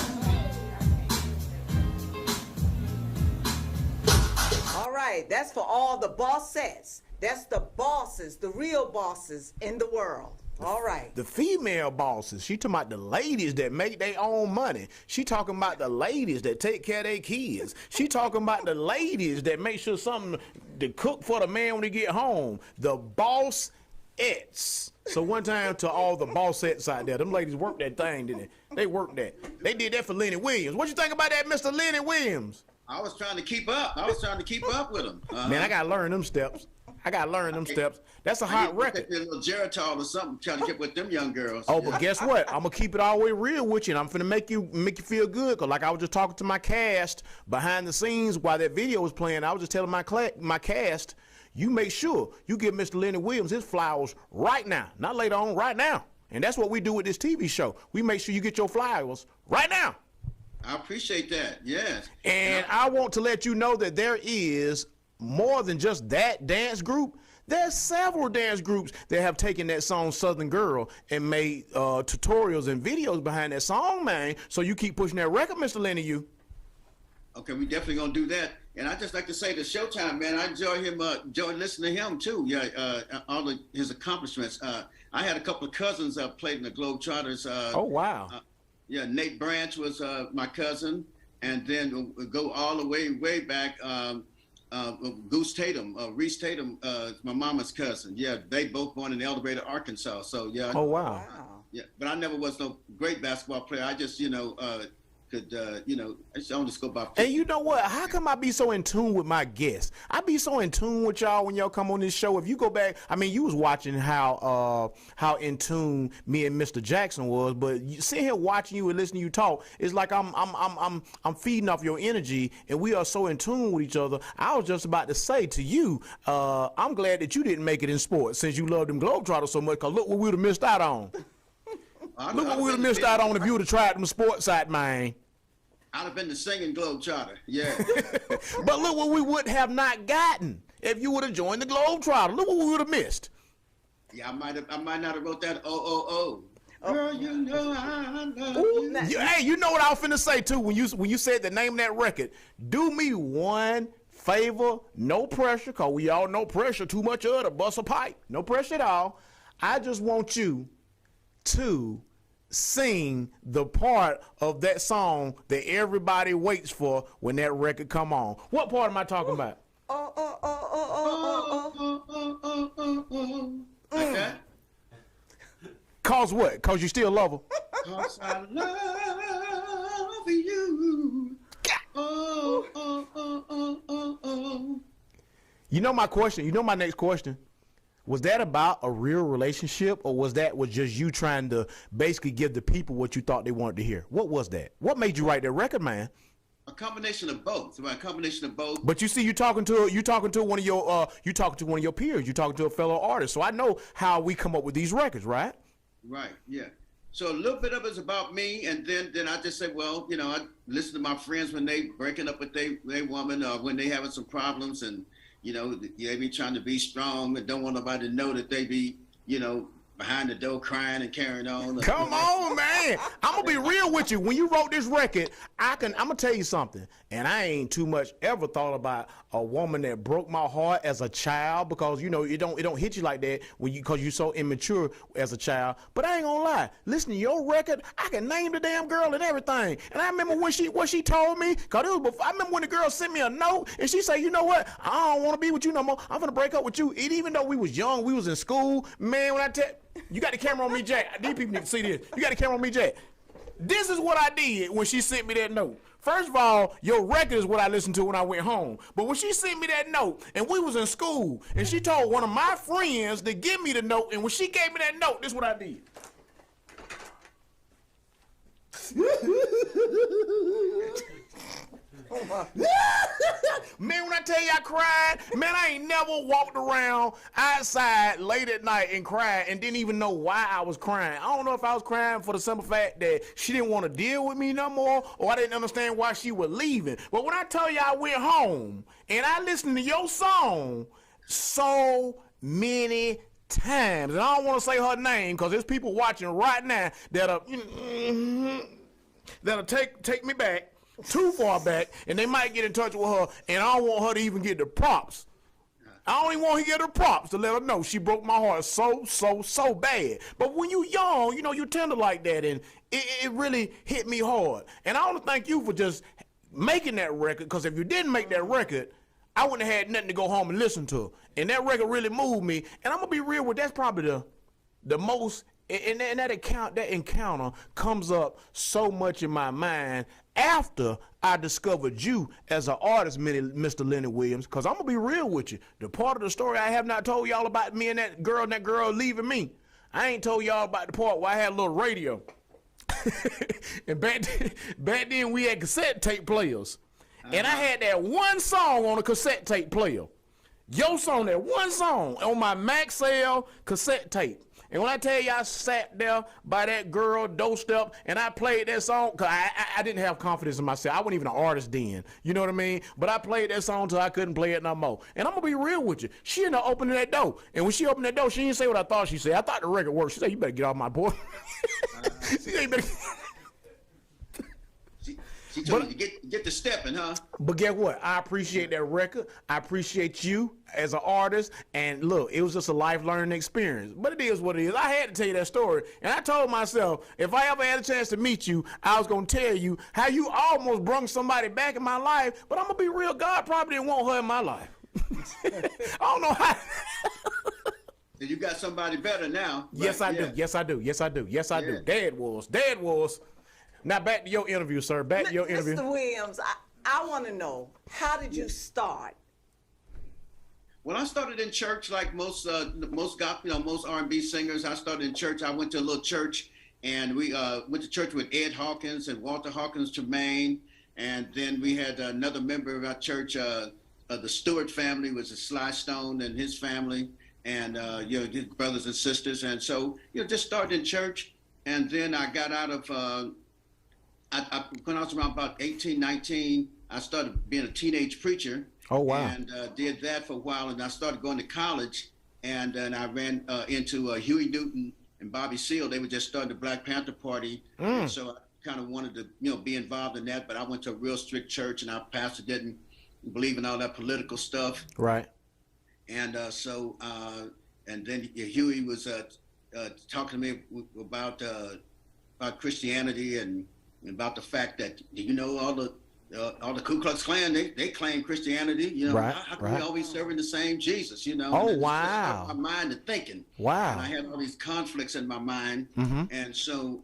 Speaker 4: All right, that's for all the bossettes. That's the bosses, the real bosses in the world. All right.
Speaker 3: The female bosses. She talking about the ladies that make their own money. She talking about the ladies that take care of their kids. She talking about the ladies that make sure something to cook for the man when he get home. The bossettes. So one time to all the bossettes out there, them ladies worked that thing, didn't they? They worked that. They did that for Lenny Williams. What you think about that, Mr. Lenny Williams?
Speaker 20: I was trying to keep up. I was trying to keep up with him.
Speaker 3: Man, I gotta learn them steps. That's a hot record.
Speaker 20: A little Geritol or something, trying to get with them young girls.
Speaker 3: Oh, but guess what? I'm gonna keep it all the way real with you, and I'm finna make you feel good. Cause like I was just talking to my cast behind the scenes while that video was playing. I was just telling my cast, you make sure you give Mr. Lenny Williams his flowers right now, not later on, right now. And that's what we do with this TV show. We make sure you get your flowers right now.
Speaker 20: I appreciate that. Yes.
Speaker 3: And I want to let you know that there is more than just that dance group. There's several dance groups that have taken that song Southern Girl and made tutorials and videos behind that song, man. So you keep pushing that record, Mr. Lenny, you.
Speaker 20: Okay, we definitely gonna do that. And I just like to say to Showtime, man, I enjoy him, enjoy listening to him too. Yeah, all of his accomplishments. I had a couple of cousins played in the Globetrotters.
Speaker 3: Oh wow.
Speaker 20: Yeah, Nate Branch was my cousin, and then go all the way back. Goose Tatum, Reese Tatum, my mama's cousin. Yeah, they both born in Eldorado, Arkansas. So yeah.
Speaker 3: Oh wow.
Speaker 20: Yeah, but I never was no great basketball player. I just could I just only go by.
Speaker 3: And you know what? How come I be so in tune with my guests? I be so in tune with y'all when y'all come on this show. If you go back, I mean, you was watching how in tune me and Mr. Jackson was, but you sitting here watching you and listening to you talk, it's like I'm feeding off your energy, and we are so in tune with each other. I was just about to say to you, I'm glad that you didn't make it in sports since you love them Globetrotters so much. Cause look what we would have missed out on. Look what we would have missed out on if you would have tried them sports side, man.
Speaker 20: I'd have been the singing Globetrotter, yeah.
Speaker 3: But look what we would have not gotten if you would have joined the Globetrotter. Look what we would have missed.
Speaker 20: Yeah, I might not have wrote that oh. Girl, you know I love you.
Speaker 3: Hey, you know what I was finna say too when you said the name of that record. Do me one favor, no pressure, cause we all know pressure too much of to bust a pipe. No pressure at all. I just want you to sing the part of that song that everybody waits for when that record come on. What part am I talking about?
Speaker 20: Okay.
Speaker 3: Cause what? Cause you still love her?
Speaker 20: Cause I love you.
Speaker 3: You know my question. You know my next question. Was that about a real relationship, or was just you trying to basically give the people what you thought they wanted to hear? What was that? What made you write that record, man?
Speaker 20: A combination of both. A combination of both.
Speaker 3: But you see, you talking to one of your peers. You talking to a fellow artist. So I know how we come up with these records, right?
Speaker 20: Right. Yeah. So a little bit of it's about me, and then I just say, well, you know, I listen to my friends when they breaking up with their woman, or when they having some problems, and you know, they be trying to be strong and don't want nobody to know that they be, you know, behind the door crying and carrying on.
Speaker 3: Come on, man. I'm gonna be real with you. When you wrote this record, I'm gonna tell you something. And I ain't too much ever thought about a woman that broke my heart as a child, because you know it don't hit you like that because you're so immature as a child. But I ain't gonna lie. Listen to your record, I can name the damn girl and everything. And I remember what she told me, cause it was before. I remember when the girl sent me a note and she said, you know what? I don't want to be with you no more. I'm gonna break up with you. And even though we was young, we was in school, man. When I tell you got the camera on me, Jack. These people need to see this. You got the camera on me, Jack. This is what I did when she sent me that note. First of all, your record is what I listened to when I went home. But when she sent me that note, and we was in school, and she told one of my friends to give me the note, and when she gave me that note, this is what I did. Man, when I tell you I cried, man, I ain't never walked around outside late at night and cried and didn't even know why I was crying. I don't know if I was crying for the simple fact that she didn't want to deal with me no more, or I didn't understand why she was leaving. But when I tell you I went home and I listened to your song so many times, and I don't want to say her name because there's people watching right now that'll take me back too far back, and they might get in touch with her, and I don't want her to even get the props. I don't even want her to get the props to let her know she broke my heart so bad. But when you young, you know, you tender like that, and it really hit me hard. And I want to thank you for just making that record, because if you didn't make that record, I wouldn't have had nothing to go home and listen to. And that record really moved me. And I'm gonna be real with, that's probably the most, and that encounter comes up so much in my mind after I discovered you as an artist, Mr. Lenny Williams. Because I'm going to be real with you. The part of the story I have not told y'all about me and that girl leaving me, I ain't told y'all about the part where I had a little radio. And back then we had cassette tape players. And I had that one song on a cassette tape player. Your song, that one song on my Maxell cassette tape. And when I tell you I sat there by that girl doorstep and I played that song, because I didn't have confidence in myself. I wasn't even an artist then. You know what I mean? But I played that song till I couldn't play it no more. And I'm going to be real with you. She ended up opening that door. And when she opened that door, she didn't say what I thought she said. I thought the record worked. She said, you better get off my board. She said, you better...
Speaker 20: She told you to get the stepping, huh?
Speaker 3: But guess what? I appreciate that record. I appreciate you as an artist. And look, it was just a life learning experience. But it is what it is. I had to tell you that story. And I told myself, if I ever had a chance to meet you, I was going to tell you how you almost brung somebody back in my life. But I'm going to be real. God probably didn't want her in my life. I don't know how.
Speaker 20: You got somebody better now.
Speaker 3: Yes, I do. Yes, I do. Yes, I do. Yes, I do. Dad was. Now back to your interview, sir. Back to your interview.
Speaker 4: Mr. Williams, I want to know, how did you start?
Speaker 20: Well, I started in church like most R&B singers. I started in church. I went to a little church, and we went to church with Ed Hawkins and Walter Hawkins Tremaine, and then we had another member of our church, the Stewart family, was a Sly Stone and his family, and his brothers and sisters, and so just started in church, and then I got out of. When I was around about 18, 19, I started being a teenage preacher.
Speaker 3: Oh, wow.
Speaker 20: And did that for a while. And I started going to college. And then I ran into Huey Newton and Bobby Seale. They were just starting the Black Panther Party. And so I kind of wanted to, be involved in that. But I went to a real strict church, and our pastor didn't believe in all that political stuff.
Speaker 3: Right.
Speaker 20: And and then Huey was talking to me about Christianity and about the fact that all the Ku Klux Klan, they claim Christianity.
Speaker 3: Right,
Speaker 20: how can we always serving the same Jesus?
Speaker 3: Oh, wow.
Speaker 20: My mind and thinking.
Speaker 3: Wow.
Speaker 20: And I had all these conflicts in my mind, and so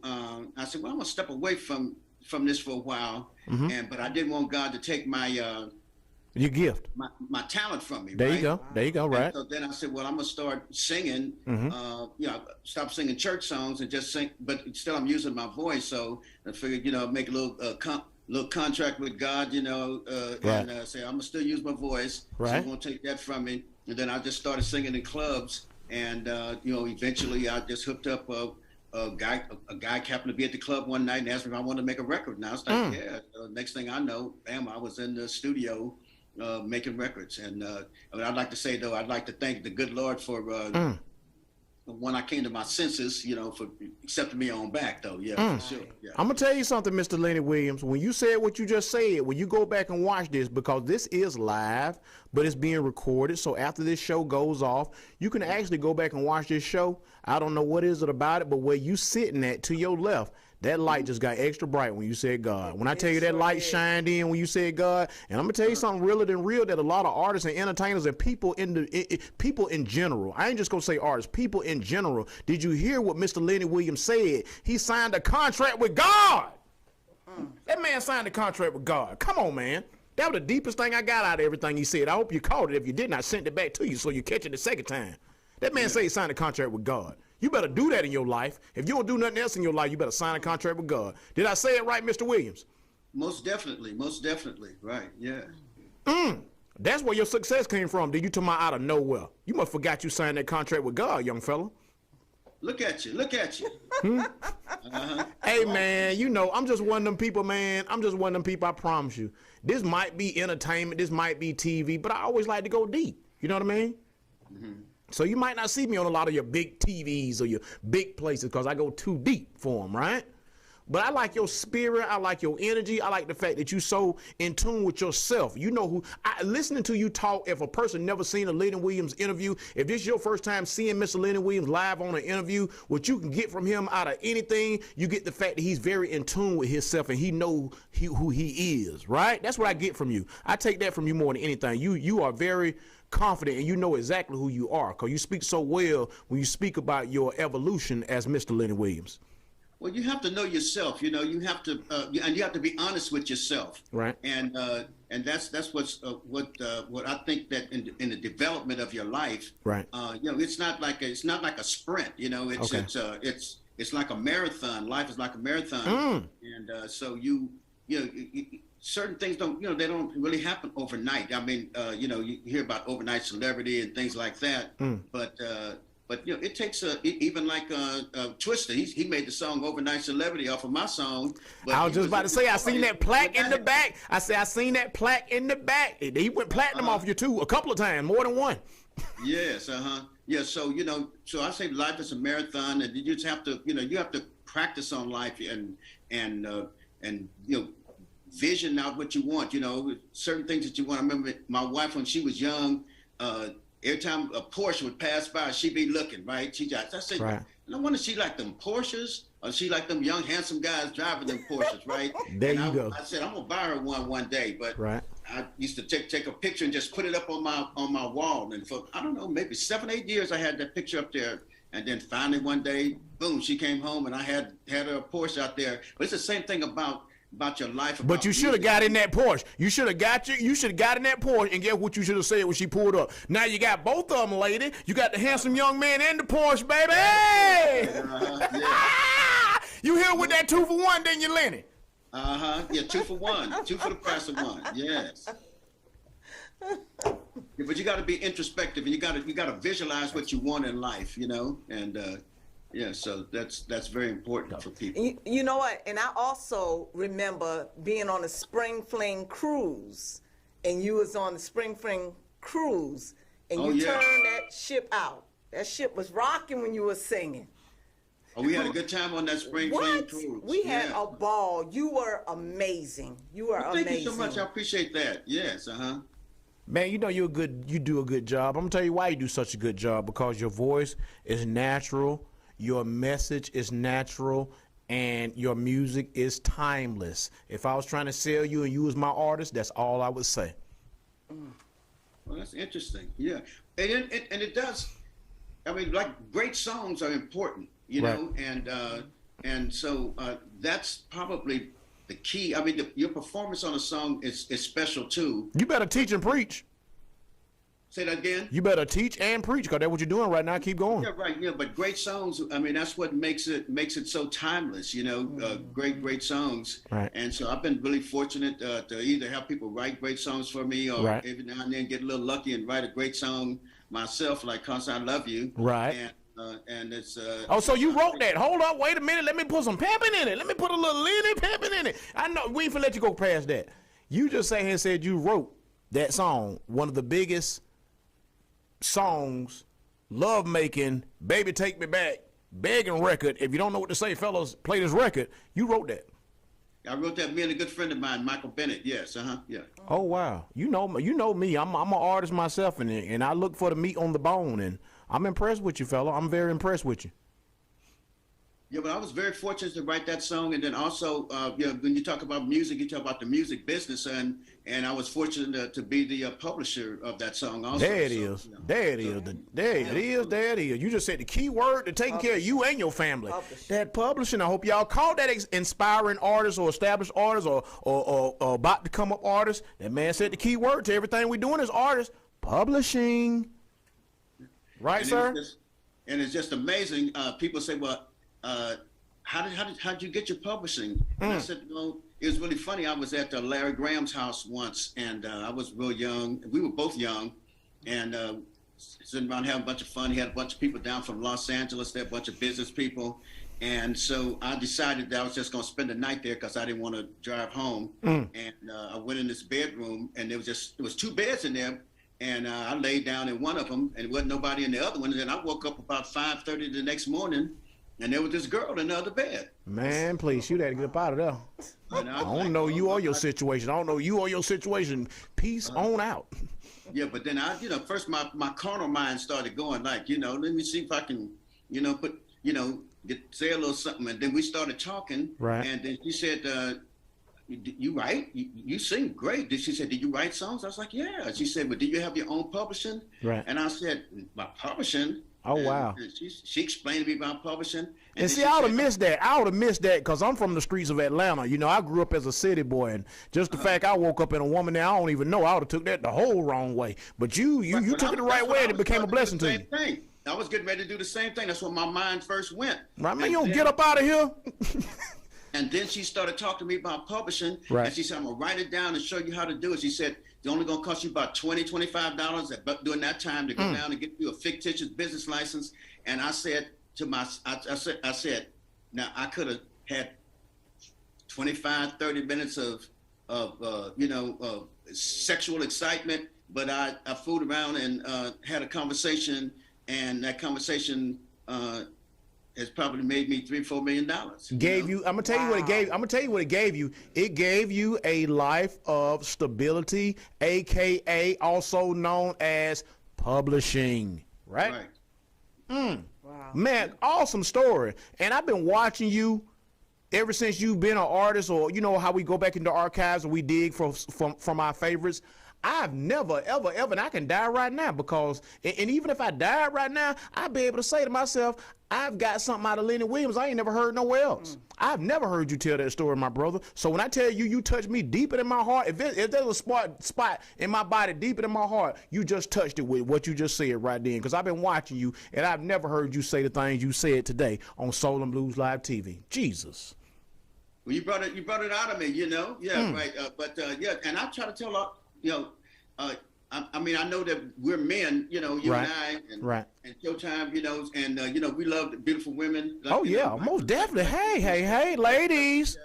Speaker 20: I said, well, I'm gonna step away from this for a while, but I didn't want God to take my
Speaker 3: Your gift.
Speaker 20: my talent from me.
Speaker 3: There
Speaker 20: right?
Speaker 3: you go. There you go. Right.
Speaker 20: And so then I said, well, I'm gonna start singing. Stop singing church songs and just sing. But still, I'm using my voice. So I figured, make a little contract with God, and say I'm gonna still use my voice.
Speaker 3: Right.
Speaker 20: So he won't take that from me. And then I just started singing in clubs, and eventually I just hooked up a guy happened to be at the club one night and asked me if I wanted to make a record. And I was like, yeah. Next thing I know, bam, I was in the studio making records. And I'd like to say, though, I'd like to thank the good Lord for when I came to my senses, for accepting me on back, though. Yeah, for sure. Yeah.
Speaker 3: I'm going to tell you something, Mr. Lenny Williams. When you said what you just said, when you go back and watch this, because this is live, but it's being recorded, so after this show goes off, you can actually go back and watch this show. I don't know what is it about it, but where you sitting at to your left, that light just got extra bright when you said God. When I tell you that light shined in when you said God, and I'm gonna tell you something realer than real, that a lot of artists and entertainers and people in general, I ain't just gonna say artists, people in general. Did you hear what Mr. Lenny Williams said? He signed a contract with God. That man signed a contract with God. Come on, man. That was the deepest thing I got out of everything he said. I hope you caught it. If you didn't, I sent it back to you so you catch it the second time. That man said he signed a contract with God. You better do that in your life. If you don't do nothing else in your life, you better sign a contract with God. Did I say it right, Mr. Williams?
Speaker 20: Most definitely. Right, yeah.
Speaker 3: That's where your success came from. Did you come out of nowhere? You must forgot you signed that contract with God, young fella.
Speaker 20: Look at you.
Speaker 3: Hey, man, I'm just one of them people, man. I'm just one of them people, I promise you. This might be entertainment, this might be TV, but I always like to go deep. You know what I mean? So you might not see me on a lot of your big TVs or your big places because I go too deep for them, right? But I like your spirit. I like your energy. I like the fact that you so in tune with yourself. You know listening to you talk, if a person never seen a Lenny Williams interview, if this is your first time seeing Mr. Lenny Williams live on an interview, what you can get from him out of anything, you get the fact that he's very in tune with himself and he know who he is, right? That's what I get from you. I take that from you more than anything. You are very confident and you know exactly who you are because you speak so well when you speak about your evolution as Mr. Lenny Williams.
Speaker 20: Well, you have to know yourself. You have to, and you have to be honest with yourself.
Speaker 3: Right.
Speaker 20: And that's what I think that in the development of your life.
Speaker 3: Right.
Speaker 20: It's not like a sprint. It's like a marathon. Life is like a marathon. And so you certain things they don't really happen overnight. I mean, you hear about overnight celebrity and things like that. But it takes even like Twister. He made the song "Overnight Celebrity" off of my song.
Speaker 3: I was just about to say I seen that plaque in the back. I seen that plaque in the back. He went platinum off you too a couple of times, more than one.
Speaker 20: Yes, yeah. So so I say life is a marathon, and you just have to you have to practice on life and vision out what you want. Certain things that you want. I remember my wife when she was young. Every time a Porsche would pass by, she'd be looking, right? I said,
Speaker 3: right.
Speaker 20: No wonder she like them Porsches, or she like them young, handsome guys driving them Porsches, right?
Speaker 3: There you go.
Speaker 20: I said, I'm gonna buy her one day, but
Speaker 3: right.
Speaker 20: I used to take a picture and just put it up on my wall, and for I don't know, maybe 7-8 years I had that picture up there, and then finally one day, boom, she came home and I had her a Porsche out there. But it's the same thing about your life.
Speaker 3: But you should have got in that Porsche. You should have got in that Porsche, and guess what you should have said when she pulled up. Now you got both of them, lady. You got the handsome young man and the Porsche, baby. Hey!
Speaker 20: Yeah.
Speaker 3: You here with that 2 for 1, didn't you, Lenny?
Speaker 20: Yeah, 2 for 1. 2 for the price of 1. Yes. Yeah, but you got to be introspective, and you got to visualize what you want in life, and. Yeah, so that's very important for people.
Speaker 4: You know what? And I also remember being on a Spring Fling cruise, and you was on the Spring Fling cruise, and you turned that ship out. That ship was rocking when you were singing.
Speaker 20: Oh, we had a good time on that Spring Fling cruise.
Speaker 4: We had a ball. You were amazing. Amazing.
Speaker 20: Thank you so much. I appreciate that. Yes,
Speaker 3: Man, you do a good job. I'm gonna tell you why you do such a good job, because your voice is natural. Your message is natural, and your music is timeless. If I was trying to sell you and you was my artist, that's all I would say.
Speaker 20: Well, that's interesting. Yeah, and it does. I mean, like, great songs are important, know, and so that's probably the key. I mean, your performance on a song is special too.
Speaker 3: You better teach and preach.
Speaker 20: Say that again.
Speaker 3: You better teach and preach, because that's what you're doing right now. Keep going.
Speaker 20: Yeah, right. Yeah, but great songs. I mean, that's what makes it so timeless. You know, great songs.
Speaker 3: Right.
Speaker 20: And so I've been really fortunate to either have people write great songs for me, or every now and then get a little lucky and write a great song myself, like "Cause I Love You."
Speaker 3: Right.
Speaker 20: And it's.
Speaker 3: Oh, so you wrote that? Hold up, wait a minute. Let me put some pimping in it. Let me put a little Lenny pimping in it. I know we ain't finna let you go past that. You just sat here and said you wrote that song, one of the biggest songs, love making, baby take me back, begging record. If you don't know what to say, fellas, play this record. You wrote that.
Speaker 20: I wrote that. Me and a good friend of mine, Michael Bennett. Yes, yeah.
Speaker 3: Oh wow, you know me. I'm an artist myself, and I look for the meat on the bone, and I'm impressed with you, fella. I'm very impressed with you.
Speaker 20: Yeah, but I was very fortunate to write that song, and then also, when you talk about music, you talk about the music business, and I was fortunate to be the publisher of that song. Also,
Speaker 3: There it is. You just said the key word to taking care of you and your family. That publishing. I hope y'all call that inspiring artists or established artists or about to come up artists. That man said the key word to everything we're doing as artists. Publishing. Right,
Speaker 20: and
Speaker 3: sir?
Speaker 20: And it's just amazing. People say, well, how did you get your publishing? And I said, well, it was really funny. I was at Larry Graham's house once, and I was real young. We were both young, and sitting around having a bunch of fun. He had a bunch of people down from Los Angeles. There, a bunch of business people. And so I decided that I was just going to spend the night there because I didn't want to drive home. And I went in this bedroom, and there was 2 beds in there. And I laid down in one of them, and there wasn't nobody in the other one. And then I woke up about 5:30 the next morning, and there was this girl in the other bed.
Speaker 3: Man, please, you got to get up out of there. I don't know you or your situation. I don't know you or your situation. Peace on out.
Speaker 20: Yeah, but then first my carnal mind started going like, let me see if I can, say a little something. And then we started talking. Right. And then she said, you write? You sing great. She said, did you write songs? I was like, yeah. She said, well, do you have your own publishing? Right. And I said, my publishing?
Speaker 3: Oh, wow.
Speaker 20: She explained to me about publishing.
Speaker 3: And see, I would have missed that. I would have missed that because I'm from the streets of Atlanta. I grew up as a city boy, and just the fact I woke up in a woman there, I don't even know. I would have took that the whole wrong way. But you took it the right way, and it became a blessing to you.
Speaker 20: I was getting ready to do the same thing. That's where my mind first went.
Speaker 3: Right, man, you don't get up out of here.
Speaker 20: And then she started talking to me about publishing.
Speaker 3: Right.
Speaker 20: And she said, I'm going to write it down and show you how to do it. She said, it's only going to cost you about $20, $25 during that time to go down and get you a fictitious business license. And I said to I said, now I could have had 25, 30 minutes of sexual excitement, but I fooled around and had a conversation, and that conversation has probably made me $3-4 million.
Speaker 3: Gave you? I'm gonna tell you what it gave. I'm gonna tell you what it gave you. It gave you a life of stability, aka also known as publishing. Right. Wow. Man, awesome story. And I've been watching you ever since you've been an artist, or how we go back into archives and we dig from our favorites. I've never, ever, and I can die right now because, and even if I died right now, I'd be able to say to myself, I've got something out of Lenny Williams I ain't never heard nowhere else. I've never heard you tell that story, my brother. So when I tell you, you touch me deeper in my heart, if there's a spot in my body deeper in my heart, you just touched it with what you just said right then. Because I've been watching you, and I've never heard you say the things you said today on Soul and Blues Live TV. Jesus.
Speaker 20: Well, you brought it out of me, Yeah, right. And I try to tell I mean, I know that we're men, you and I, and Showtime, and we love beautiful women.
Speaker 3: Most definitely. Hey, ladies.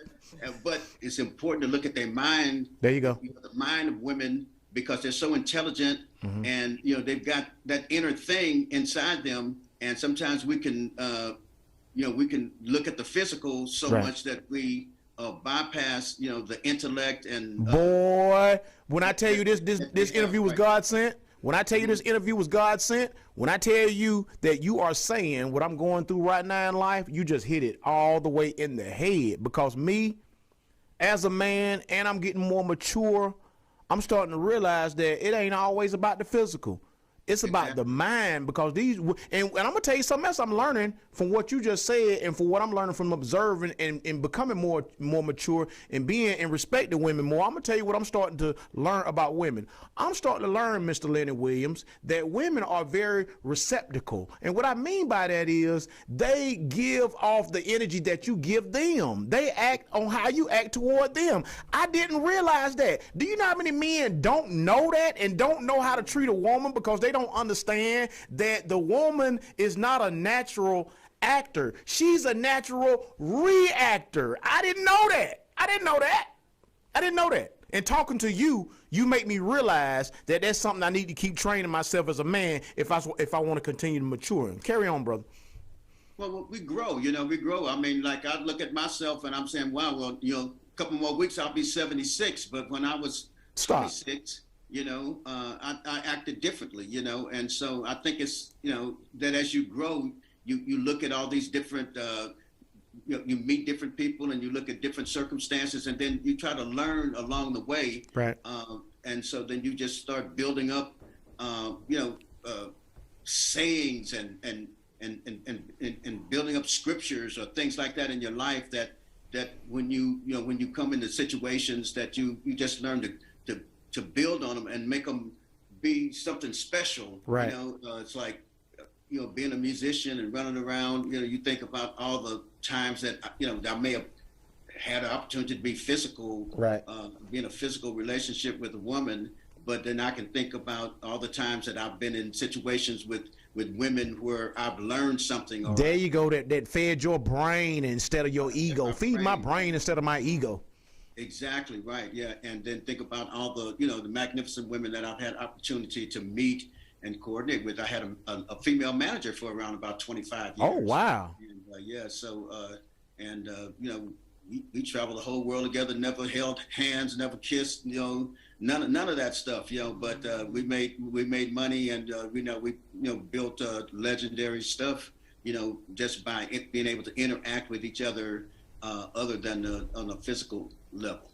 Speaker 20: But it's important to look at their mind.
Speaker 3: There you go.
Speaker 20: The mind of women, because they're so intelligent, and they've got that inner thing inside them, and sometimes we can, we can look at the physical so much that we bypass, the intellect and.
Speaker 3: Boy, when I tell you this interview was God sent, when I tell you this interview was God sent, when I tell you that you are saying what I'm going through right now in life, you just hit it all the way in the head. Because me, as a man, and I'm getting more mature, I'm starting to realize that it ain't always about the physical. It's about the mind, because and I'm gonna tell you something else I'm learning from what you just said, and from what I'm learning from observing and becoming more mature and being and respecting women more. I'm gonna tell you what I'm starting to learn about women. I'm starting to learn, Mr. Lenny Williams, that women are very receptacle, and what I mean by that is they give off the energy that you give them. They act on how you act toward them. I didn't realize that. Do you know how many men don't know that and don't know how to treat a woman because they don't understand that the woman is not a natural actor. She's a natural reactor. I didn't know that. I didn't know that. And talking to you, you make me realize that that's something I need to keep training myself as a man if I want to continue to mature. Carry on, brother.
Speaker 20: Well, we grow, we grow. I mean, like, I look at myself and I'm saying, wow, well, a couple more weeks, I'll be 76. But when I was 26, I acted differently, and so I think it's, that as you grow, you look at all these different, you meet different people and you look at different circumstances, and then you try to learn along the way.
Speaker 3: Right.
Speaker 20: And so then you just start building up, sayings and building up scriptures or things like that in your life that when you come into situations that you just learn to build on them and make them be something special.
Speaker 3: Right.
Speaker 20: It's like, being a musician and running around, you think about all the times that, I may have had an opportunity to be physical,
Speaker 3: right.
Speaker 20: Be in a physical relationship with a woman, but then I can think about all the times that I've been in situations with women where I've learned something.
Speaker 3: There you go, that fed your brain instead of your ego. Feed my brain instead of my ego.
Speaker 20: Exactly right, yeah. And then think about all the, the magnificent women that I've had opportunity to meet and coordinate with. I had a female manager for around about 25 years.
Speaker 3: Oh, wow.
Speaker 20: And, we traveled the whole world together, never held hands, never kissed, none of that stuff, but we made money, and we built legendary stuff, just by being able to interact with each other other than on a physical level.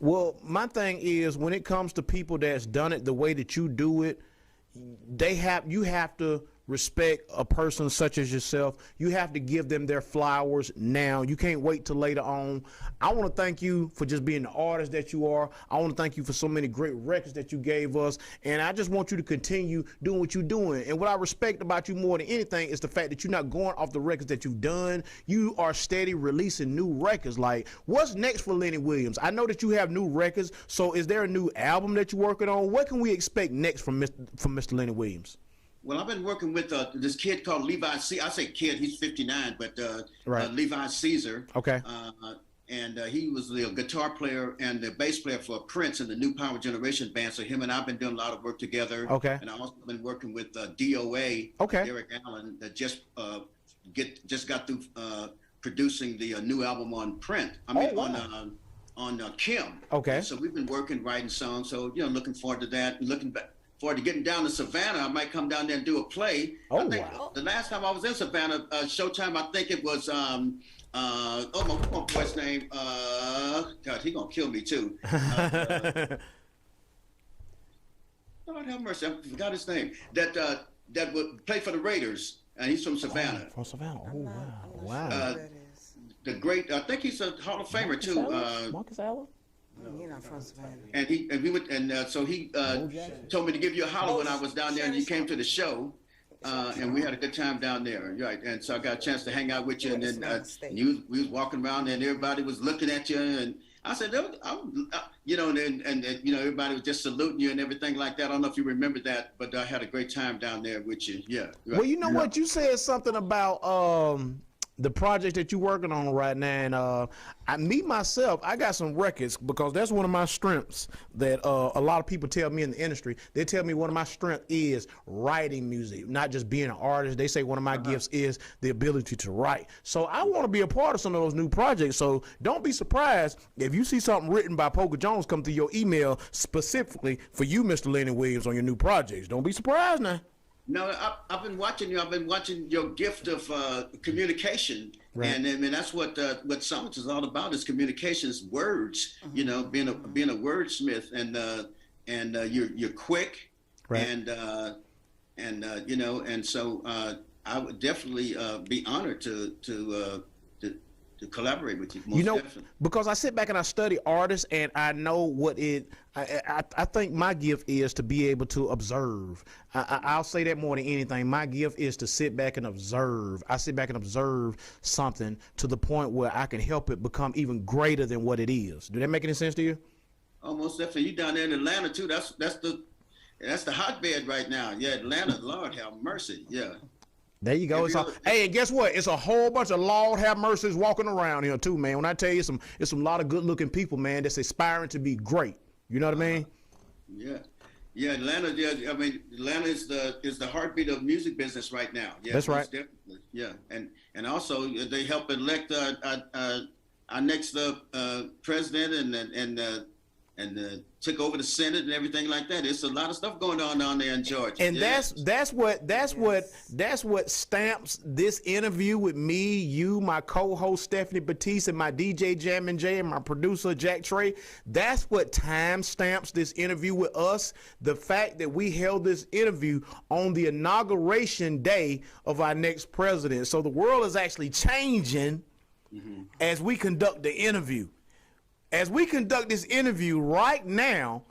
Speaker 3: Well, my thing is, when it comes to people that's done it the way that you do it, you have to respect a person such as yourself. You have to give them their flowers now. You can't wait till later on. I want to thank you for just being the artist that you are. I want to thank you for so many great records that you gave us, and I just want you to continue doing what you're doing. And what I respect about you more than anything is the fact that you're not going off the records that you've done. You are steady releasing new records. Like, what's next for Lenny Williams? I know that you have new records, so is there a new album that you're working on? What can we expect next from Mr. Lenny Williams?
Speaker 20: Well, I've been working with this kid called Levi C. I say kid, he's 59, but Levi Caesar.
Speaker 3: Okay.
Speaker 20: And he was the guitar player and the bass player for Prince and the New Power Generation band. So him and I've been doing a lot of work together.
Speaker 3: Okay.
Speaker 20: And I've also been working with DOA,
Speaker 3: okay.
Speaker 20: Derek Allen, that just got through producing the new album on on Kim.
Speaker 3: Okay.
Speaker 20: So we've been writing songs. So looking forward to that. Looking forward to getting down to Savannah. I might come down there and do a play.
Speaker 3: Oh,
Speaker 20: I think
Speaker 3: wow.
Speaker 20: The last time I was in Savannah, Showtime, I think it was my boy's name. God, he gonna kill me too. Lord have mercy, I forgot his name. That would play for the Raiders, and he's from Savannah.
Speaker 3: From Savannah. Oh, wow. Wow.
Speaker 20: The great, I think he's a Hall of Famer too.
Speaker 3: Marcus Allen?
Speaker 4: You're not from Savannah.
Speaker 20: And he told me to give you a holler when I was down there, and you came to the show, and we had a good time down there, right? And so I got a chance to hang out with you, and then we was walking around, and everybody was looking at you, and I said, and everybody was just saluting you and everything like that. I don't know if you remember that, but I had a great time down there with you. Yeah. Right.
Speaker 3: Well, you know what? You said something about the project that you're working on right now, and I got some records, because that's one of my strengths that a lot of people tell me in the industry. They tell me one of my strengths is writing music, not just being an artist. They say one of my gifts is the ability to write. So I want to be a part of some of those new projects. So don't be surprised if you see something written by Poka Jones come through your email specifically for you, Mr. Lenny Williams, on your new projects. Don't be surprised now.
Speaker 20: No, I've been watching you. I've been watching your gift of communication, right. And I mean that's what Summits is all about: is communications, words. Being a wordsmith, and you're quick, right. And you know, and so I would definitely be honored to collaborate with you. Most
Speaker 3: You know,
Speaker 20: definitely.
Speaker 3: because I sit back and I study artists, and I know what I think my gift is to be able to observe. I'll say that more than anything. My gift is to sit back and observe. I sit back and observe something to the point where I can help it become even greater than what it is. Do that make any sense to you?
Speaker 20: Oh, most definitely. You down there in Atlanta too. That's the hotbed right now. Yeah, Atlanta. Lord have mercy. Yeah.
Speaker 3: There you go. Hey, and guess what? It's a whole bunch of Lord have mercies walking around here too, man. When I tell you it's a lot of good looking people, man, that's aspiring to be great. You know what I mean?
Speaker 20: Yeah. Yeah, Atlanta. Yeah, I mean, Atlanta is the heartbeat of music business right now. Yeah,
Speaker 3: that's right.
Speaker 20: Definitely. Yeah, and also they help elect our next president and took over the Senate and everything like that. There's a lot of stuff going on down there in Georgia.
Speaker 3: And that's what stamps this interview with me, you, my co-host Stefanie, Batiste, and my DJ Jammin Jay, and my producer Jack Trey. That's what time stamps this interview with us. The fact that we held this interview on the inauguration day of our next president. So the world is actually changing as we conduct the interview. As we conduct this interview right now,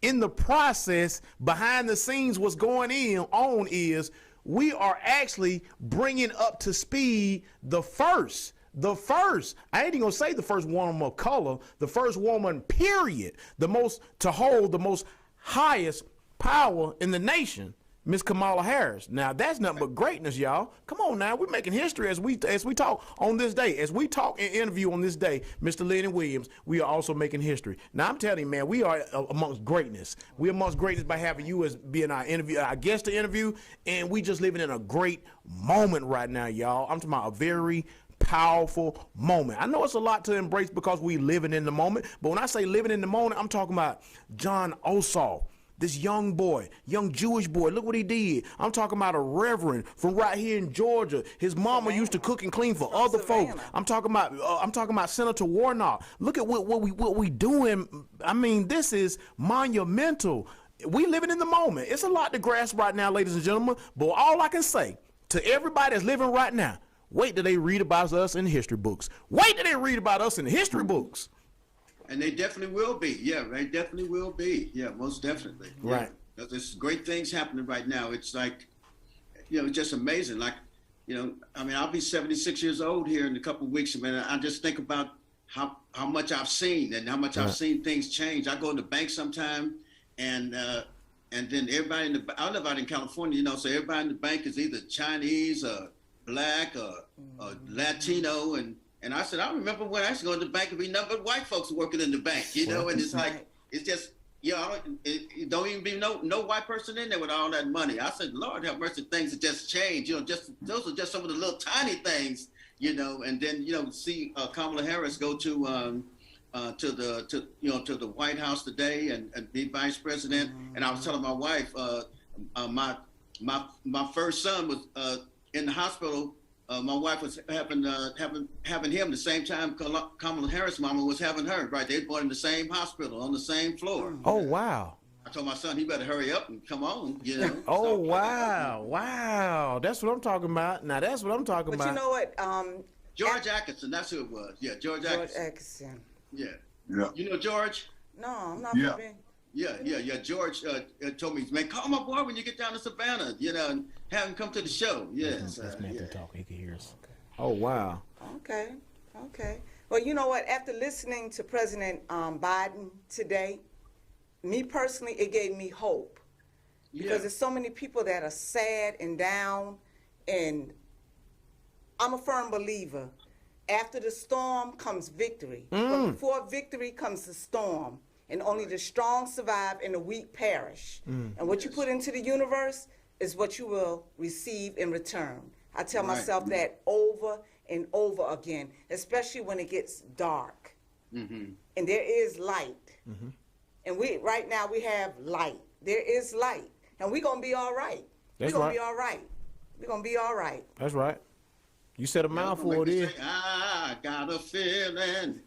Speaker 3: in the process, behind the scenes, what's going on is we are actually bringing up to speed the first, I ain't even gonna say the first woman of color, the first woman, period, to hold the most highest power in the nation, Miss Kamala Harris. Now that's nothing but greatness, y'all. Come on now, we're making history as we talk on this day. As we talk and interview on this day, Mr. Lenny Williams, we are also making history. Now I'm telling you, man, we are amongst greatness. We're amongst greatness by having you as being our guest to interview, and we just living in a great moment right now, y'all. I'm talking about a very powerful moment. I know it's a lot to embrace because we living in the moment, but when I say living in the moment, I'm talking about John Ossoff. This young Jewish boy, look what he did. I'm talking about a reverend from right here in Georgia. His mama used to cook and clean for other folks. I'm talking about Senator Warnock. Look at what we doing. I mean, this is monumental. We living in the moment. It's a lot to grasp right now, ladies and gentlemen. But all I can say to everybody that's living right now, wait till they read about us in history books. Wait till they read about us in history books.
Speaker 20: And they definitely will be. Yeah, they definitely will be. Yeah, most definitely.
Speaker 3: Right.
Speaker 20: Yeah. There's great things happening right now. It's like, it's just amazing. Like, I mean, I'll be 76 years old here in a couple of weeks. I mean, I just think about how much I've seen and how much I've seen things change. I go in the bank sometime, and then everybody I live out in California, so everybody in the bank is either Chinese or black or Latino, and I said, I remember when I used to go to the bank and be nothing but white folks working in the bank, and it's like, it's just, it don't even be no white person in there with all that money. I said, Lord have mercy, things have just changed, those are just some of the little tiny things, and then, see Kamala Harris go to the White House today and be vice president. And I was telling my wife, my first son was in the hospital. My wife was having him the same time Kamala Harris' mama was having her. Right, they were born in the same hospital on the same floor.
Speaker 3: Oh wow!
Speaker 20: I told my son he better hurry up and come on.
Speaker 3: Oh wow! That's what I'm talking about. Now that's what I'm talking about.
Speaker 4: But you know what?
Speaker 20: George Atkinson, that's who it was. Yeah, George Atkinson. Yeah. You know George?
Speaker 4: No, I'm not.
Speaker 20: Yeah. George told me, man, call my boy when you get down to Savannah, and have him come to the show. Yes.
Speaker 3: Let's make him talk. He can hear us. Oh, wow.
Speaker 4: Okay. Well, you know what? After listening to President Biden today, me personally, it gave me hope. Because there's so many people that are sad and down, and I'm a firm believer. After the storm comes victory. But before victory comes the storm. And only the strong survive and the weak perish. And what you put into the universe is what you will receive in return. I tell myself that over and over again, especially when it gets dark. And there is light. And right now we have light. There is light. And we're going to be all right. We're going to be all right. We're going to be all right.
Speaker 3: That's right. You said a mouthful there.
Speaker 20: I got a feeling.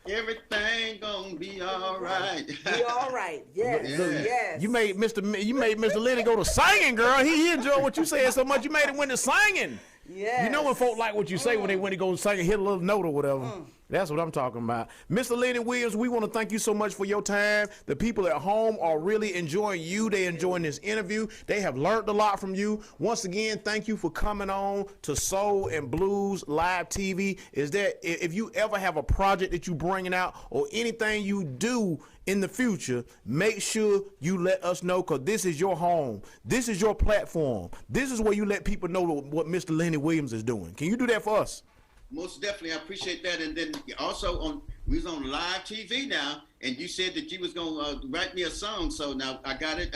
Speaker 20: Everything gonna be all right.
Speaker 4: Be all right. Yes. Yes.
Speaker 3: You made Mr. Lenny go to singing, girl. He enjoyed what you said so much. You made him went to singing.
Speaker 4: Yes.
Speaker 3: You know when folk like what you say when they go sing and hit a little note or whatever. That's what I'm talking about. Mr. Lenny Williams, we want to thank you so much for your time. The people at home are really enjoying you. They're enjoying this interview. They have learned a lot from you. Once again, thank you for coming on to Soul and Blues Live TV. Is that if you ever have a project that you bringing out or anything you do in the future, make sure you let us know, because this is your home. This is your platform. This is where you let people know what Mr. Lenny Williams is doing. Can you do that for us?
Speaker 20: Most definitely, I appreciate that. And then also we was on live TV now, and you said that you was gonna write me a song. So now I got it.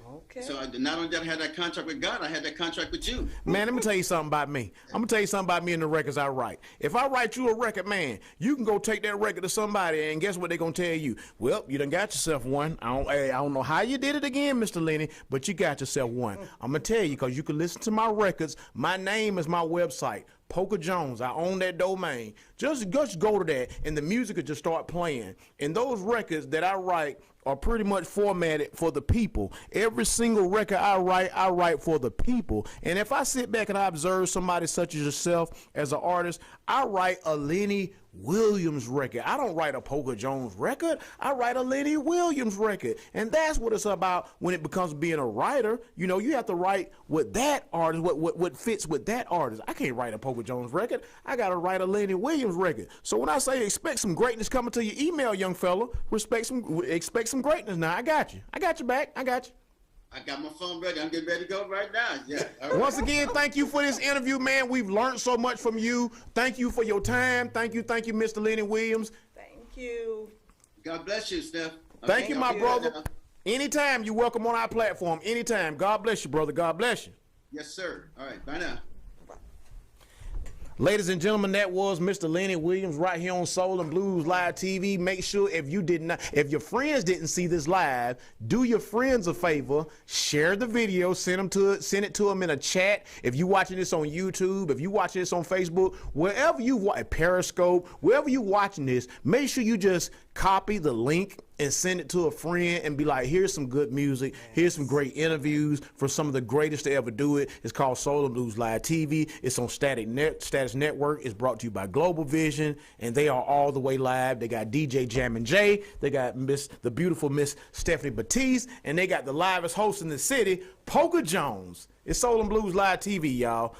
Speaker 20: Okay. So not only did I have that contract with God, I had that contract with you.
Speaker 3: Man, let me tell you something about me. I'm gonna tell you something about me and the records I write. If I write you a record, man, you can go take that record to somebody, and guess what they're gonna tell you? Well, you done got yourself one. I don't know how you did it again, Mr. Lenny, but you got yourself one. I'm gonna tell you, because you can listen to my records. My name is my website. Poka Jones, I own that domain. Just go to that, and the music will just start playing. And those records that I write are pretty much formatted for the people. Every single record I write for the people. And if I sit back and I observe somebody such as yourself as an artist, I write a Lenny Williams record. I don't write a Poka Jones record. I write a Lenny Williams record. And that's what it's about when it becomes being a writer. You know, you have to write with that artist, what fits with that artist. I can't write a Poka Jones record. I got to write a Lenny Williams record. So when I say expect some greatness coming to your email, young fella, expect some greatness now. I got you. I got you back. I got you.
Speaker 20: I got my phone ready. I'm getting ready to go right now. Yeah. All right.
Speaker 3: Once again, thank you for this interview, man. We've learned so much from you. Thank you for your time. Thank you, Mr. Lenny Williams.
Speaker 4: Thank you.
Speaker 20: God bless you, Steph.
Speaker 3: Thank you, my brother. Anytime, you're welcome on our platform. Anytime. God bless you, brother. God bless you.
Speaker 20: Yes, sir. All right. Bye now.
Speaker 3: Ladies and gentlemen, that was Mr. Lenny Williams right here on Soul and Blues Live TV. Make sure if your friends didn't see this live, do your friends a favor, share the video, send it to them in a chat. If you're watching this on YouTube, if you're watching this on Facebook, wherever you watch, Periscope, wherever you're watching this, make sure you just copy the link and send it to a friend and be like, here's some good music, here's some great interviews from some of the greatest to ever do it. It's called Soul and Blues Live TV. It's on Status Network. It's brought to you by Global Vision, and they are all the way live. They got DJ Jammin Jay, they got the beautiful Miss Stefanie Batiste, and they got the livest host in the city, Poka Jones. It's Soul and Blues Live TV, y'all.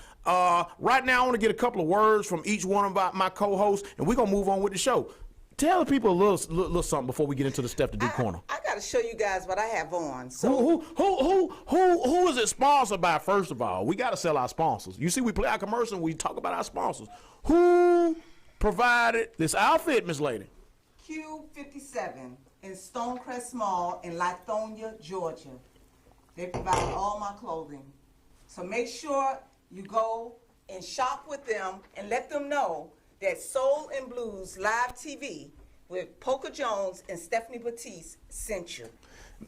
Speaker 3: Right now, I want to get a couple of words from each one of my co-hosts, and we're going to move on with the show. Tell the people a little something before we get into the Stuff to Do corner.
Speaker 4: I got to show you guys what I have on. So
Speaker 3: who is it sponsored by? First of all, we got to sell our sponsors. You see, we play our commercial and we talk about our sponsors. Who provided this outfit, Miss Lady?
Speaker 4: Q57 in Stonecrest Mall in Lithonia, Georgia. They provide all my clothing. So make sure you go and shop with them and let them know that Soul and Blues Live TV with Poka Jones and Stefanie Batiste sent you.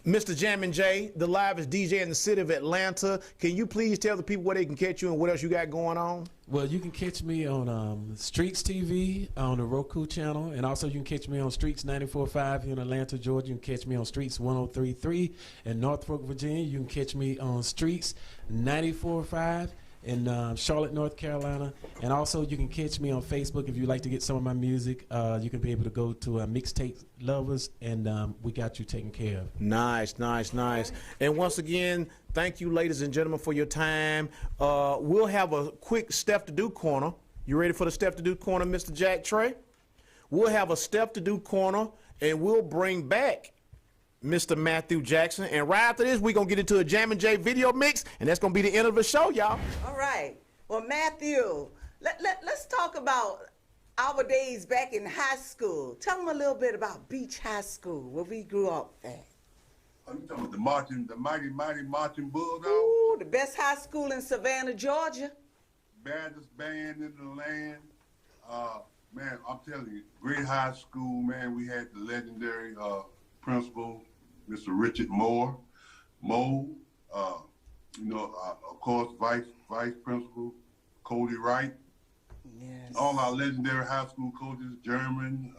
Speaker 3: Mr. Jammin Jay, the livest DJ in the city of Atlanta. Can you please tell the people where they can catch you and what else you got going on?
Speaker 5: Well, you can catch me on Streets TV on the Roku channel, and also you can catch me on Streets 94.5 here in Atlanta, Georgia. You can catch me on Streets 103.3 in Norfolk, Virginia. You can catch me on Streets 94.5 in Charlotte, North Carolina. And also you can catch me on Facebook if you'd like to get some of my music. You can be able to go to Mixtape Lovers, and we got you taken care of.
Speaker 3: Nice, nice, nice. And once again, thank you, ladies and gentlemen, for your time. We'll have a quick Steph to Do corner. You ready for the Steph to Do corner, Mr. Jack Trey? We'll have a Steph to Do corner, and we'll bring back Mr. Matthew Jackson. And right after this, we're going to get into a Jammin Jay video mix, and that's going to be the end of the show, y'all.
Speaker 4: All right. Well, Matthew, let's talk about our days back in high school. Tell them a little bit about Beach High School, where we grew up at.
Speaker 11: Are you talking about the mighty marching Bulldogs?
Speaker 4: Ooh, the best high school in Savannah, Georgia.
Speaker 11: Baddest band in the land. Man, I'm telling you, great high school, man. We had the legendary principal, Mr. Richard Moore. Of course, vice principal, Cody Wright.
Speaker 4: Yes.
Speaker 11: All our legendary high school coaches, German,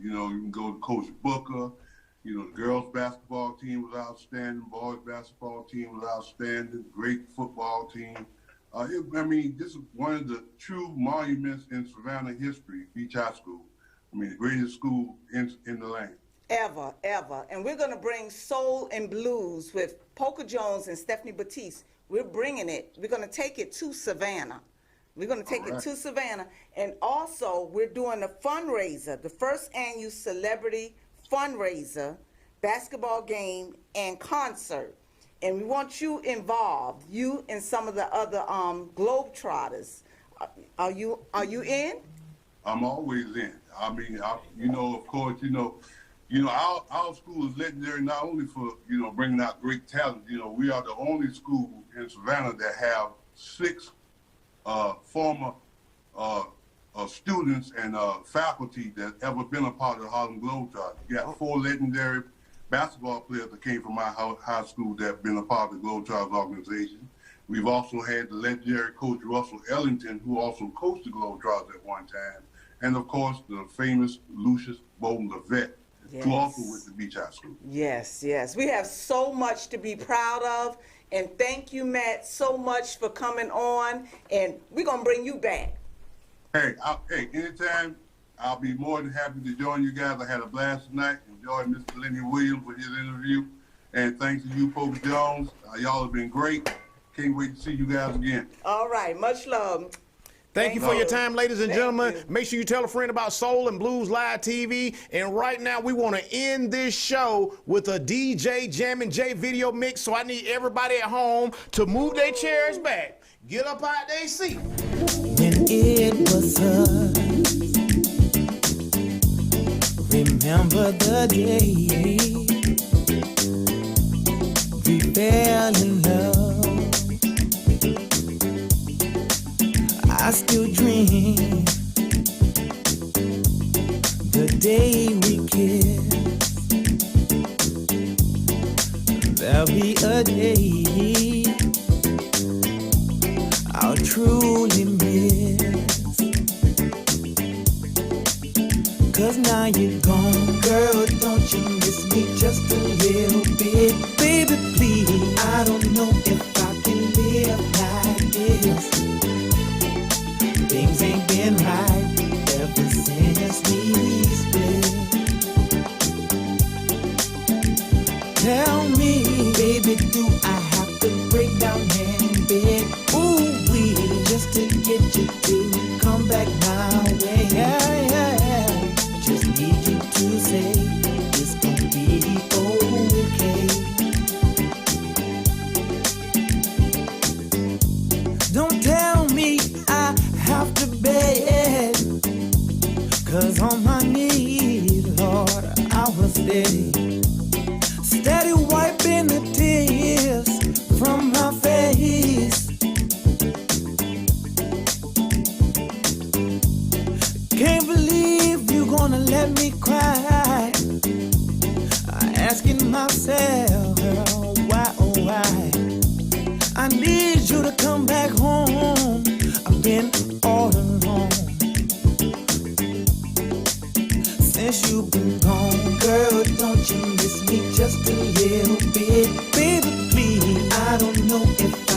Speaker 11: You know, you can go to Coach Booker. You know, the girls basketball team was outstanding. Boys basketball team was outstanding. Great football team. I mean, this is one of the true monuments in Savannah history, Beach High School. I mean, the greatest school in the land.
Speaker 4: Ever. And we're going to bring soul and blues with Poka Jones and Stefanie Batiste. We're bringing it. We're going to take it to Savannah. We're going to take it to Savannah. And also, we're doing a fundraiser, the first annual celebrity fundraiser, basketball game, and concert. And we want you involved, you and some of the other Globetrotters. Are you in?
Speaker 11: I'm always in. I mean, you know, of course, our school is legendary not only for, bringing out great talent. You know, we are the only school in Savannah that have 6 former students and faculty that ever been a part of the Harlem Globetrotters. You got 4 legendary basketball players that came from my high school that have been a part of the Globetrotters organization. We've also had the legendary coach Russell Ellington, who also coached the Globetrotters at one time. And of course, the famous Lucius Bolton Levette, who also went to Beach High School.
Speaker 4: Yes. We have so much to be proud of. And thank you, Matt, so much for coming on. And we're going to bring you back.
Speaker 11: Hey, anytime, I'll be more than happy to join you guys. I had a blast tonight. Enjoyed Mr. Lenny Williams with his interview. And thanks to you, Poka Jones. Y'all have been great. Can't wait to see you guys again.
Speaker 4: All right. Much love.
Speaker 3: Thank you for your time, ladies and gentlemen. Make sure you tell a friend about Soul and Blues Live TV. And right now, we want to end this show with a DJ Jammin Jay video mix. So I need everybody at home to move their chairs back. Get up out their seat.
Speaker 6: When it was us, remember the day we fell in love. I still dream the day we kissed. There'll be a day I'll truly miss. 'Cause now you're gone, girl, don't you miss me just a little bit? Baby, please, I don't know if I can live like this. Things ain't been right ever since we split. Tell me, baby, do I have to break down and beg? Ooh, we just to get you to come back my way. Yeah. Just need you to say it's gonna be okay. Don't tell me I have to beg, 'cause on my knees, Lord, I was steady wiping the tears from my face. Can't believe you're gonna let me cry. Asking myself, girl, why, oh why? I need you to come back home. I've been all alone since you've been gone. Girl, don't you miss me just a little bit? Baby, please, I don't know if